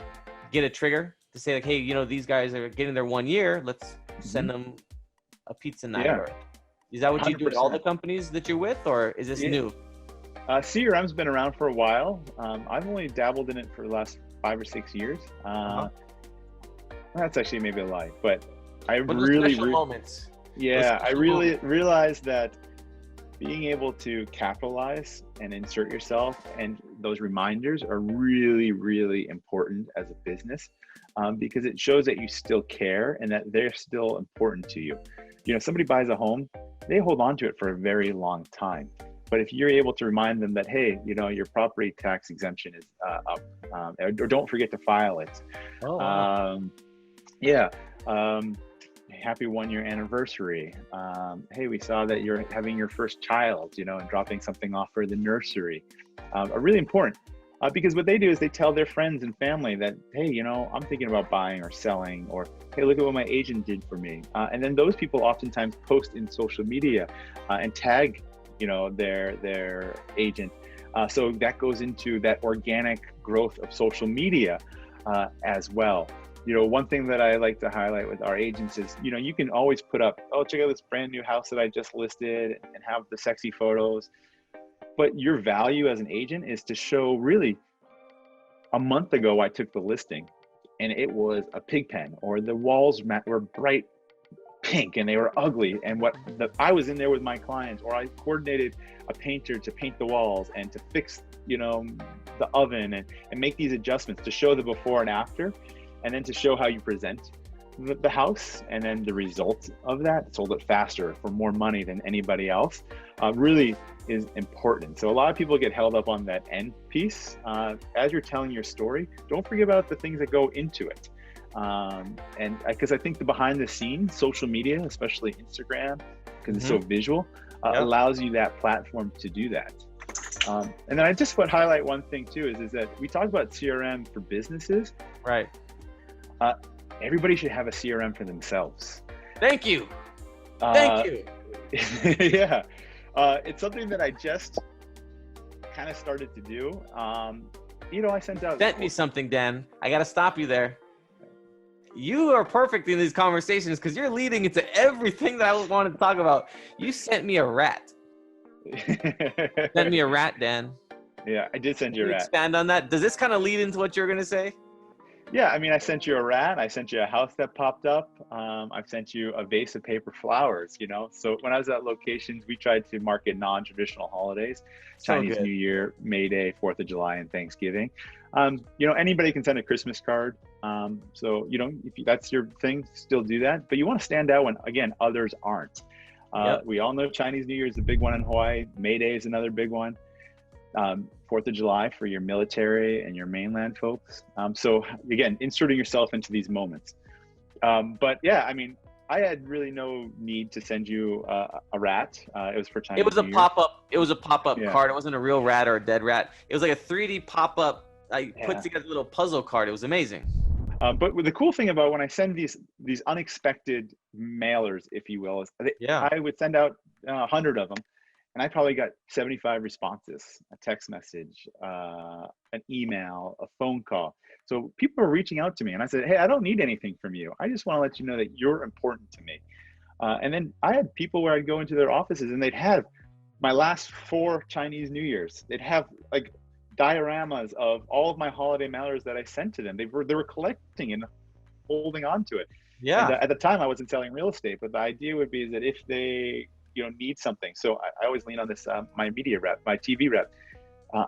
get a trigger to say like, hey, these guys are getting their 1 year, let's send them a pizza night? Yeah. Or is that what you do with 100%. all the companies that you're with, or is this new? CRM's been around for a while. I've only dabbled in it for the last 5 or 6 years. That's actually maybe a lie, but I really moments. Yeah, I really realized that being able to capitalize and insert yourself, and those reminders are really, really important as a business, because it shows that you still care and that they're still important to you. You know, somebody buys a home, they hold on to it for a very long time. But if you're able to remind them that, hey, you know, your property tax exemption is up, or don't forget to file it. Oh, wow. Yeah. Happy 1-year anniversary. Hey, we saw that you're having your first child, you know, and dropping something off for the nursery, are really important, because what they do is they tell their friends and family that, hey, you know, I'm thinking about buying or selling, or hey, look at what my agent did for me. And then those people oftentimes post in social media and tag, you know, their agent. So that goes into that organic growth of social media as well. You know, one thing that I like to highlight with our agents is, you know, you can always put up, oh, check out this brand new house that I just listed, and have the sexy photos. But your value as an agent is to show, really, a month ago, I took the listing and it was a pig pen, or the walls were bright pink and they were ugly. And I was in there with my clients, or I coordinated a painter to paint the walls and to fix, you know, the oven and make these adjustments to show the before and after. And then to show how you present the house, and then the result of that, sold it faster for more money than anybody else, really is important. So a lot of people get held up on that end piece. As you're telling your story, don't forget about the things that go into it. And because I think the behind the scenes, social media, especially Instagram, because it's so visual, allows you that platform to do that. And then I just would highlight one thing too, is that we talked about CRM for businesses. Right. Everybody should have a CRM for themselves. Thank you. Thank you. Yeah. It's something that I just kind of started to do. You know, I sent me something, Dan. I got to stop you there. You are perfect in these conversations because you're leading into everything that I wanted to talk about. You sent me a rat. Sent me a rat, Dan. Yeah, I did send you a rat. Expand on that. Does this kind of lead into what you're going to say? Yeah, I mean, I sent you a rat. I sent you a house that popped up. I've sent you a vase of paper flowers, you know. So when I was at locations, we tried to market non-traditional holidays, Chinese New Year, May Day, 4th of July, and Thanksgiving. You know, anybody can send a Christmas card. So, you know, if that's your thing, still do that. But you want to stand out when, again, others aren't. We all know Chinese New Year is a big one in Hawaii. May Day is another big one. 4th of July for your military and your mainland folks. So again, inserting yourself into these moments. But yeah, I mean, I had really no need to send you a rat. It was for Chinese It was a pop-up. It was a pop-up Yeah. card. It wasn't a real rat or a dead rat. It was like a 3D pop-up. I put together a little puzzle card. It was amazing. But the cool thing about when I send these unexpected mailers, if you will, is I would send out 100 of them, and I probably got 75 responses, a text message, an email, a phone call. So people are reaching out to me, and I said, hey, I don't need anything from you. I just want to let you know that you're important to me. And then I had people where I'd go into their offices and they'd have my last 4 Chinese New Years. They'd have like dioramas of all of my holiday mailers that I sent to them. They were collecting and holding on to it. Yeah. And at the time I wasn't selling real estate, but the idea would be that if they, you know, need something. So I always lean on this, my media rep, my TV rep.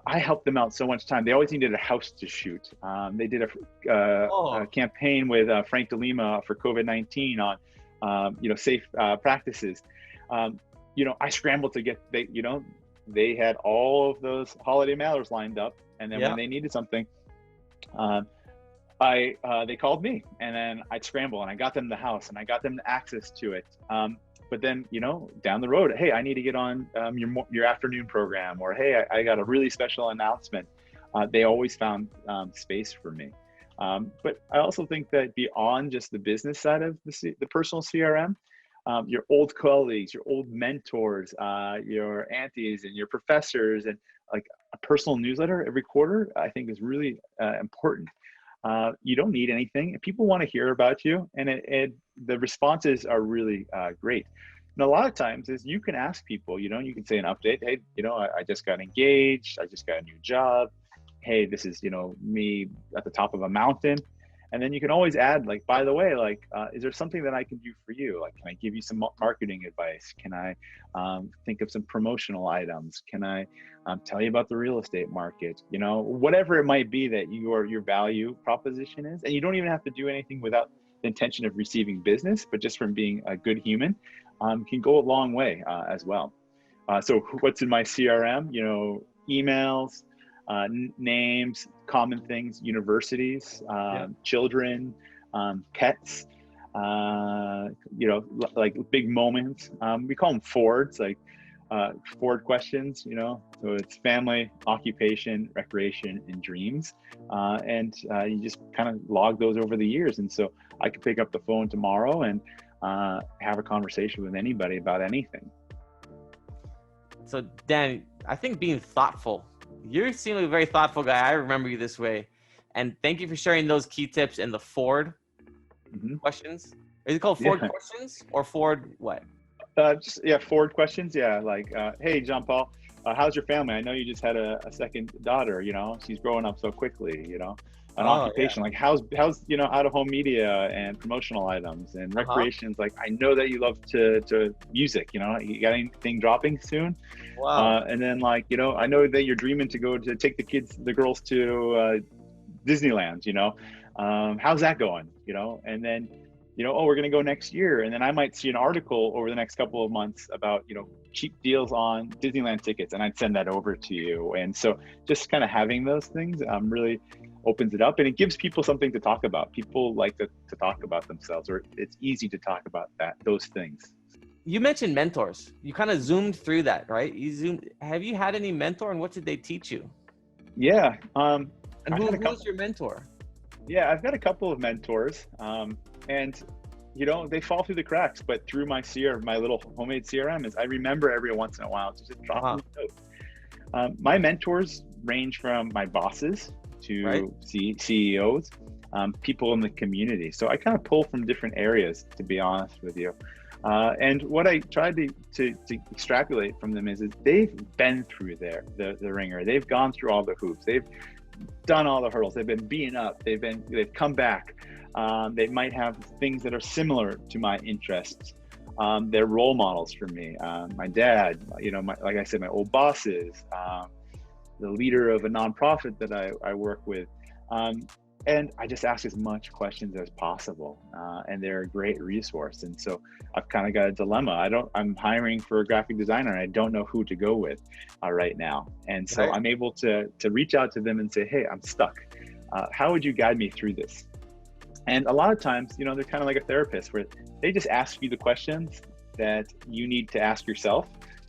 I helped them out so much time. They always needed a house to shoot. They did a campaign with Frank DeLima for COVID-19 on, you know, safe practices. You know, I scrambled to get, they had all of those holiday mailers lined up. And then when they needed something, they called me, and then I'd scramble and I got them the house and I got them the access to it. But then, you know, down the road, hey, I need to get on your afternoon program, or hey, I got a really special announcement. They always found space for me. But I also think that beyond just the business side of the personal CRM, your old colleagues, your old mentors, your aunties and your professors, and like a personal newsletter every quarter, I think is really important. You don't need anything. People want to hear about you, and the responses are really great. And a lot of times is you can ask people, you know, you can say an update. Hey, you know, I just got engaged. I just got a new job. Hey, this is, you know, me at the top of a mountain. And then you can always add, like, by the way, like, is there something that I can do for you? Like, can I give you some marketing advice? Can I think of some promotional items? Can I tell you about the real estate market? You know, whatever it might be that your value proposition is. And you don't even have to do anything without the intention of receiving business, but just from being a good human, can go a long way as well. So what's in my CRM? You know, emails, names, common things, universities, children, pets, you know, like big moments. We call them Fords, like Ford questions, you know, so it's family, occupation, recreation, and dreams. And you just kind of log those over the years. And so I could pick up the phone tomorrow and have a conversation with anybody about anything. So Dan, I think being thoughtful, you seem like a very thoughtful guy. I remember you this way. And thank you for sharing those key tips in the Ford questions. Is it called Ford questions or Ford what? Forward questions. Yeah, like, hey, John Paul, how's your family? I know you just had a second daughter. You know, she's growing up so quickly. You know, an occupation, like how's you know, out of home media and promotional items and recreations. Like, I know that you love to music. You know, you got anything dropping soon? Wow. And then, like, you know, I know that you're dreaming to go to take the girls to Disneyland. You know, how's that going? You know, and then, you know, oh, we're going to go next year. And then I might see an article over the next couple of months about, you know, cheap deals on Disneyland tickets. And I'd send that over to you. And so just kind of having those things really opens it up, and it gives people something to talk about. People like to talk about themselves, or it's easy to talk about those things. You mentioned mentors. You kind of zoomed through that, right? Have you had any mentor, and what did they teach you? Yeah. And who's your mentor? Yeah, I've got a couple of mentors. And, you know, they fall through the cracks, but through my little homemade CRM is I remember every once in a while to just drop them a note. My mentors range from my bosses to CEOs, people in the community. So I kind of pull from different areas, to be honest with you. And what I tried to extrapolate from them is they've been through the ringer. They've gone through all the hoops. They've done all the hurdles. They've been beaten up. They've come back. They might have things that are similar to my interests. They're role models for me. My dad, you know, like I said, my old bosses, the leader of a nonprofit that I work with. And I just ask as much questions as possible. And they're a great resource. And so I've kind of got a dilemma. I'm hiring for a graphic designer, and I don't know who to go with right now. And so I'm able to reach out to them and say, hey, I'm stuck. How would you guide me through this? And a lot of times, you know, they're kind of like a therapist, where they just ask you the questions that you need to ask yourself,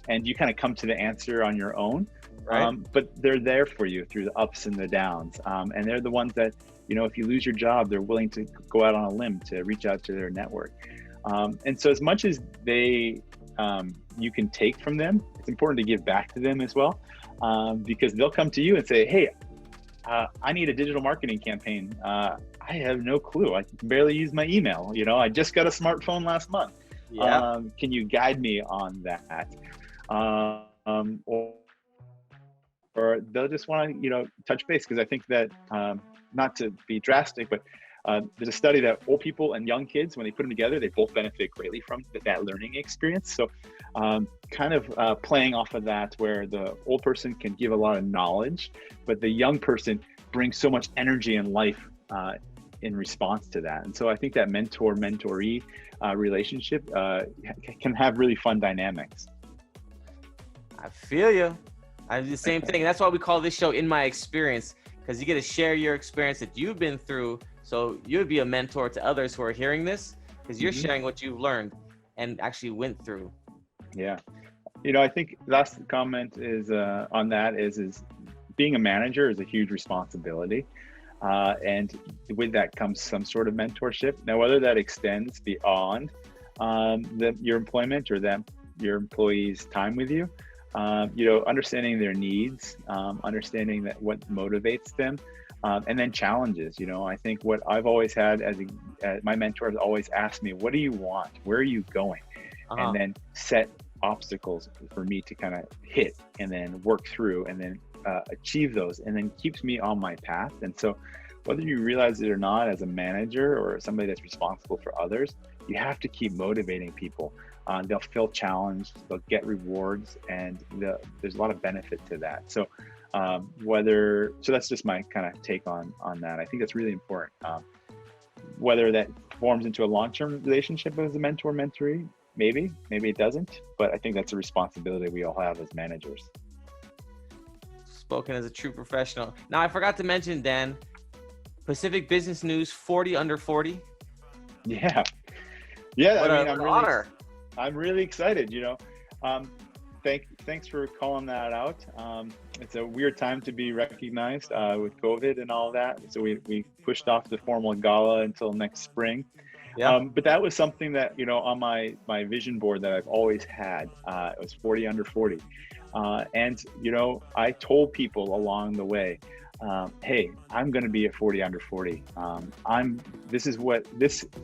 and you kind of come to the answer on your own. But they're there for you through the ups and the downs. And they're the ones that, you know, if you lose your job, they're willing to go out on a limb to reach out to their network. And so as much as you can take from them, it's important to give back to them as well, because they'll come to you and say, hey, I need a digital marketing campaign. I have no clue. I can barely use my email. You know, I just got a smartphone last month. Can you guide me on that? Or they'll just want to, you know, touch base, because I think that, not to be drastic, but there's a study that old people and young kids, when they put them together, they both benefit greatly from that learning experience. So kind of playing off of that, where the old person can give a lot of knowledge, but the young person brings so much energy and life in response to that. And so I think that mentor-mentoree relationship can have really fun dynamics. I feel you. I do the same thing. And that's why we call this show In My Experience, because you get to share your experience that you've been through. So you would be a mentor to others who are hearing this, because you're sharing what you've learned and actually went through. Yeah. You know, I think last comment is on that is being a manager is a huge responsibility. And with that comes some sort of mentorship. Now, whether that extends beyond your employment or your employees' time with you, you know, understanding their needs, understanding that what motivates them, and then challenges. You know, I think what I've always had my mentors always asked me, what do you want? Where are you going? And then set obstacles for me to kind of hit and then work through and then achieve those, and then keeps me on my path. And so whether you realize it or not, as a manager or somebody that's responsible for others, you have to keep motivating people. They'll feel challenged, they'll get rewards, and there's a lot of benefit to that. So so that's just my kind of take on that. I think that's really important. Whether that forms into a long-term relationship as a mentor-mentee, maybe it doesn't, but I think that's a responsibility we all have as managers. Spoken as a true professional. Now, I forgot to mention, Dan, Pacific Business News 40 under 40. Yeah. I'm really excited, Thanks for calling that out. It's a weird time to be recognized with COVID and all that. So we pushed off the formal gala until next spring. Yeah. But that was something that, on my vision board that I've always had. It was 40 under 40. And I told people along the way, hey, I'm going to be at 40 under 40. For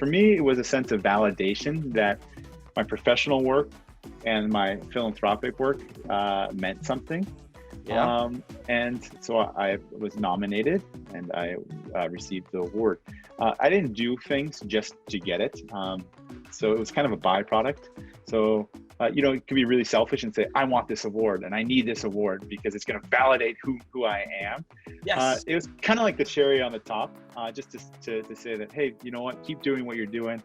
me, it was a sense of validation that my professional work and my philanthropic work meant something. Yeah. And so I was nominated and I received the award. I didn't do things just to get it. So it was kind of a byproduct. So, it can be really selfish and say, I want this award and I need this award because it's going to validate who I am. Yes. It was kind of like the cherry on the top, just to say that, hey, you know what, keep doing what you're doing.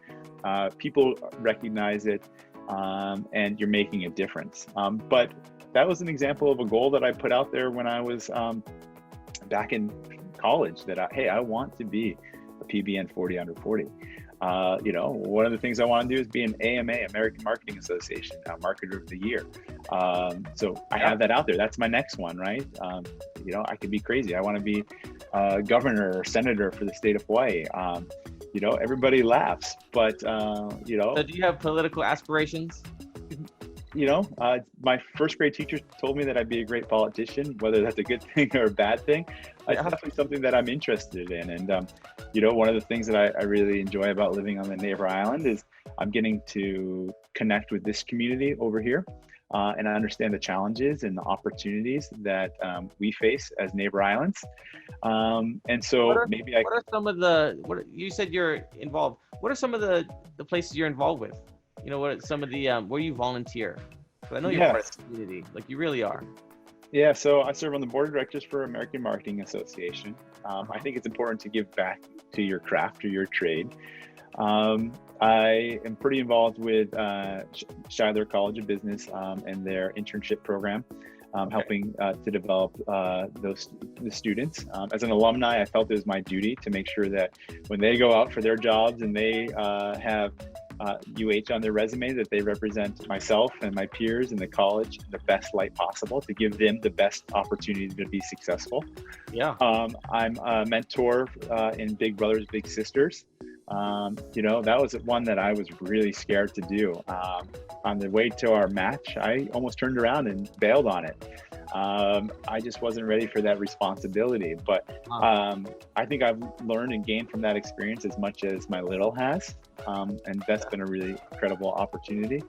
People recognize it. And you're making a difference. But that was an example of a goal that I put out there when I was back in college, that I want to be a PBN 40 under 40. One of the things I want to do is be an AMA, American Marketing Association, Marketer of the Year. So I have that out there. That's my next one, right? I could be crazy. I want to be governor or senator for the state of Hawaii. Everybody laughs, but So do you have political aspirations? My first grade teacher told me that I'd be a great politician. Whether that's a good thing or a bad thing, it's definitely something that I'm interested in. And one of the things that I really enjoy about living on the neighbor island is I'm getting to connect with this community over here. And I understand the challenges and the opportunities that we face as neighbor islands. And so what are some of you said you're involved. What are some of the places you're involved with? What are some of the, where you volunteer? Because I know you're part of the community, like you really are. Yeah, so I serve on the board of directors for American Marketing Association. I think it's important to give back to your craft or your trade. I am pretty involved with Shiler College of Business and their internship program, helping to develop the students. As an alumni, I felt it was my duty to make sure that when they go out for their jobs and they have UH on their resume, that they represent myself and my peers in the college in the best light possible to give them the best opportunity to be successful. Yeah. I'm a mentor in Big Brothers Big Sisters. That was one that I was really scared to do. On the way to our match, I almost turned around and bailed on it. I just wasn't ready for that responsibility, but I think I've learned and gained from that experience as much as my little has, and that's been a really incredible opportunity.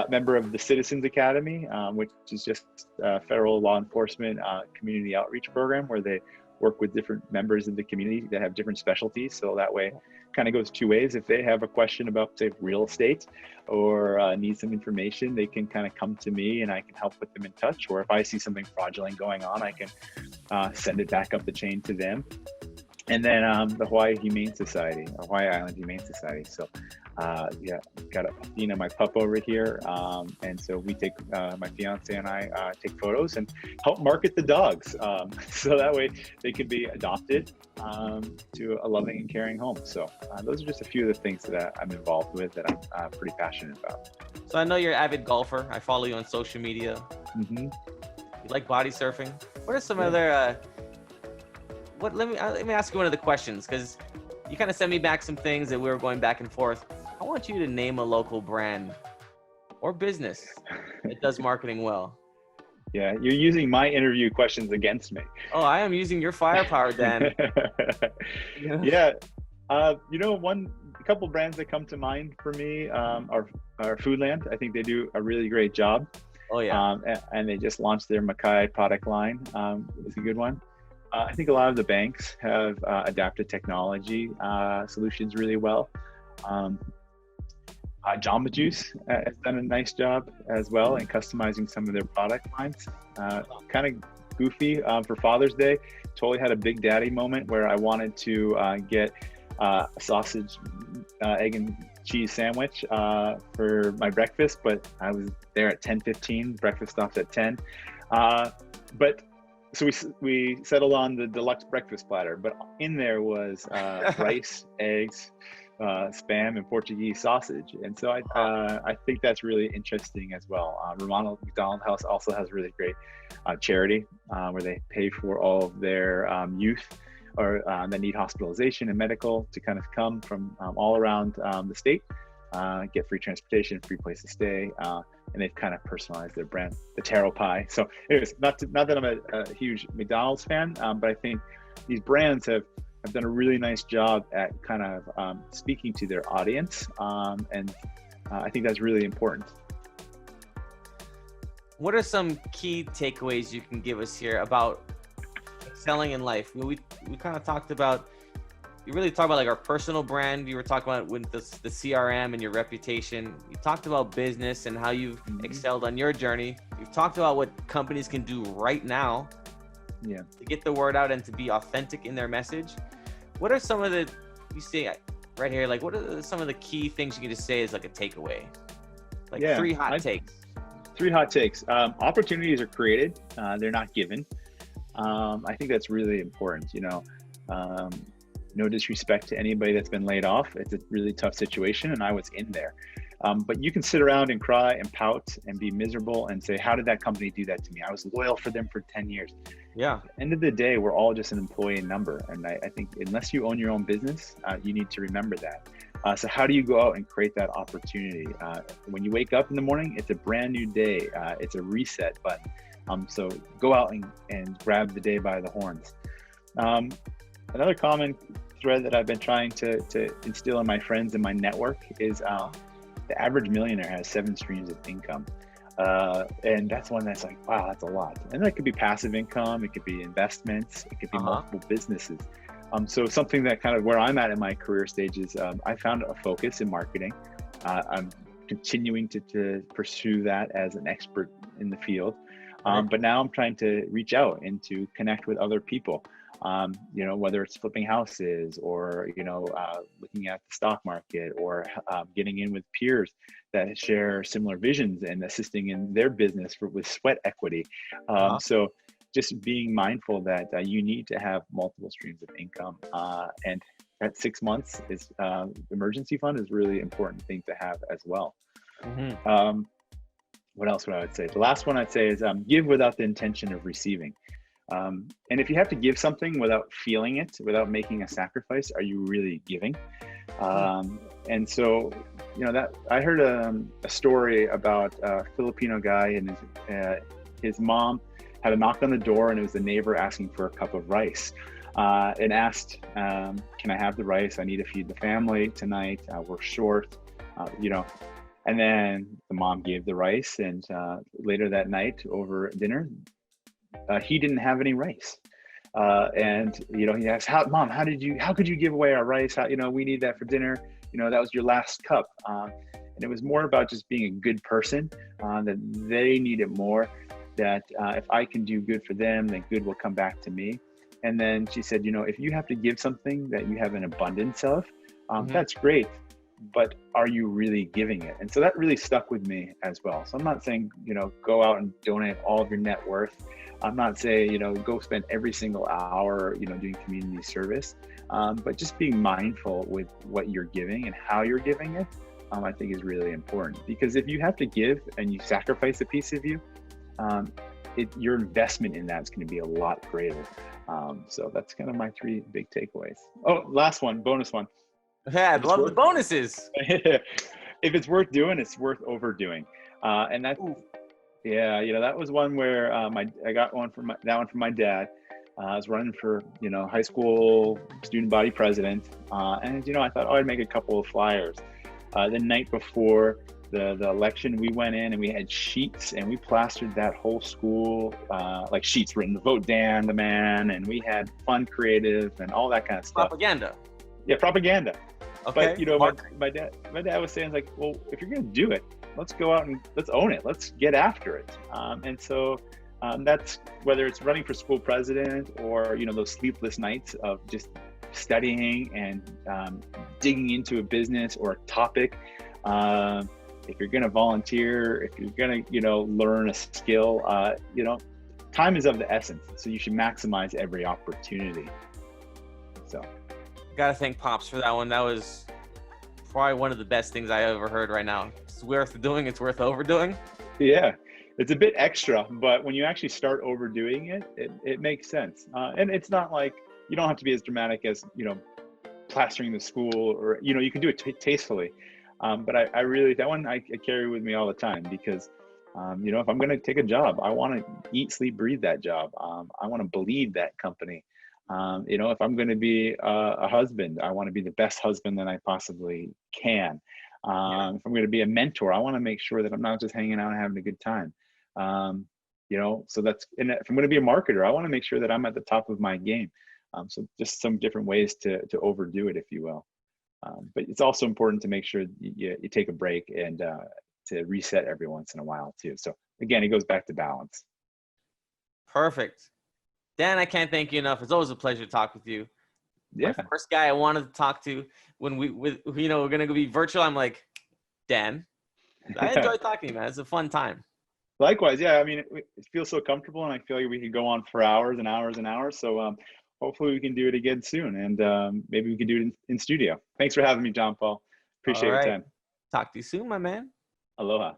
Member of the Citizens Academy, which is just a federal law enforcement community outreach program where they work with different members of the community that have different specialties. So that way kind of goes two ways. If they have a question about, say, real estate or need some information, they can kind of come to me and I can help put them in touch. Or if I see something fraudulent going on, I can send it back up the chain to them. And then the Hawaii Island Humane Society. So got Athena, my pup over here. And so we take, my fiance and I take photos and help market the dogs. So that way they can be adopted to a loving and caring home. So those are just a few of the things that I'm involved with that I'm pretty passionate about. So I know you're an avid golfer. I follow you on social media. Mm-hmm. You like body surfing. What are some other, let me ask you one of the questions, because you kind of sent me back some things that we were going back and forth. I want you to name a local brand or business that does marketing well. Yeah, you're using my interview questions against me. Oh, I am using your firepower, Dan. Yeah. A couple brands that come to mind for me are Foodland. I think they do a really great job. Oh, yeah. And they just launched their Makai product line. It's a good one. I think a lot of the banks have adapted technology solutions really well. Jamba Juice has done a nice job as well in customizing some of their product lines. Kind of goofy for Father's Day. Totally had a Big Daddy moment where I wanted to get a sausage, egg and cheese sandwich for my breakfast, but I was there at 10:15. Breakfast stops at 10. But so we settled on the deluxe breakfast platter, but in there was rice, eggs, spam, and Portuguese sausage. And so I think that's really interesting as well. Ronald McDonald House also has really great charity where they pay for all of their youth or that need hospitalization and medical to kind of come from all around the state, get free transportation, free place to stay, and they've kind of personalized their brand, the taro pie. So anyways, not that I'm a huge McDonald's fan, but I think these brands have done a really nice job at kind of speaking to their audience, and I think that's really important. What are some key takeaways you can give us here about excelling in life? We kind of talked about, you really talked about like our personal brand. You were talking about with the CRM and your reputation. You talked about business and how you've excelled on your journey. You've talked about what companies can do right now to get the word out and to be authentic in their message. What are some of the, you say right here, like what are some of the key things you can just say as like a takeaway? Like three hot takes. 3 hot takes. Opportunities are created, they're not given. I think that's really important, you know. No disrespect to anybody that's been laid off. It's a really tough situation, and I was in there. But you can sit around and cry and pout and be miserable and say, how did that company do that to me? I was loyal for them for 10 years. Yeah. At the end of the day, we're all just an employee number. And I think unless you own your own business, you need to remember that. So how do you go out and create that opportunity? When you wake up in the morning, it's a brand new day. It's a reset button. So go out and grab the day by the horns. Another common thread that I've been trying to instill in my friends and my network is the average millionaire has 7 streams of income. And that's one that's like, wow, that's a lot. And that could be passive income, it could be investments, it could be multiple businesses. So something that kind of where I'm at in my career stages, I found a focus in marketing. I'm continuing to pursue that as an expert in the field. But now I'm trying to reach out and to connect with other people. You know, whether it's flipping houses or, you know, looking at the stock market or getting in with peers that share similar visions and assisting in their business with sweat equity. So just being mindful that you need to have multiple streams of income. And that 6 months is emergency fund is a really important thing to have as well. What else would I would say? The last one I'd say is give without the intention of receiving. And if you have to give something without feeling it, without making a sacrifice, are you really giving? And so, you know, that I heard a story about a Filipino guy and his mom had a knock on the door, and it was the neighbor asking for a cup of rice, and asked, can I have the rice? I need to feed the family tonight. We're short, you know. And then the mom gave the rice, and later that night over dinner, he didn't have any rice. And, you know, he asked, Mom, how could you give away our rice? You know, we need that for dinner. You know, that was your last cup. And it was more about just being a good person, that they need it more, that if I can do good for them, then good will come back to me. And then she said, you know, if you have to give something that you have an abundance of, that's great. But are you really giving it? And so that really stuck with me as well. So I'm not saying, you know, go out and donate all of your net worth. I'm not saying, you know, go spend every single hour, you know, doing community service, but just being mindful with what you're giving and how you're giving it, I think is really important. Because if you have to give and you sacrifice a piece of you, your investment in that is going to be a lot greater. So that's kind of my 3 big takeaways. Oh, last one, bonus one. Yeah, I love the bonuses. If it's worth doing, it's worth overdoing. And that's, yeah, you know, that was one where I got one from my dad. I was running for, you know, high school student body president. And, you know, I thought, I'd make a couple of flyers. The night before the election, we went in and we had sheets and we plastered that whole school, like sheets written to vote Dan the man, and we had fun creative and all that kind of stuff. Propaganda. Yeah, propaganda. Okay. But you know, my dad was saying, like, well, if you're gonna do it, let's go out and let's own it. Let's get after it. And so that's whether it's running for school president or, you know, those sleepless nights of just studying and digging into a business or a topic. If you're going to volunteer, if you're going to, you know, learn a skill, you know, time is of the essence. So you should maximize every opportunity. So. Gotta thank Pops for that one. That was probably one of the best things I ever heard right now. It's worth doing. It's worth overdoing. Yeah, it's a bit extra, but when you actually start overdoing it, it makes sense. And it's not like, you don't have to be as dramatic as, you know, plastering the school, or, you know, you can do it tastefully. But I really, that one I carry with me all the time because, you know, if I'm going to take a job, I want to eat, sleep, breathe that job. I want to bleed that company. You know, if I'm going to be a husband, I want to be the best husband that I possibly can. If I'm going to be a mentor, I want to make sure that I'm not just hanging out and having a good time. You know, so that's, and if I'm going to be a marketer, I want to make sure that I'm at the top of my game. So just some different ways to overdo it, if you will. But it's also important to make sure you take a break and to reset every once in a while too. So again, it goes back to balance. Perfect. Dan, I can't thank you enough. It's always a pleasure to talk with you. Yeah. My first guy I wanted to talk to when we're going to be virtual, I'm like, Dan. I enjoy talking to you, man. It's a fun time. Likewise. Yeah. I mean, it feels so comfortable, and I feel like we could go on for hours and hours and hours. So hopefully we can do it again soon, and maybe we can do it in studio. Thanks for having me, John Paul. Appreciate your time. Talk to you soon, my man. Aloha.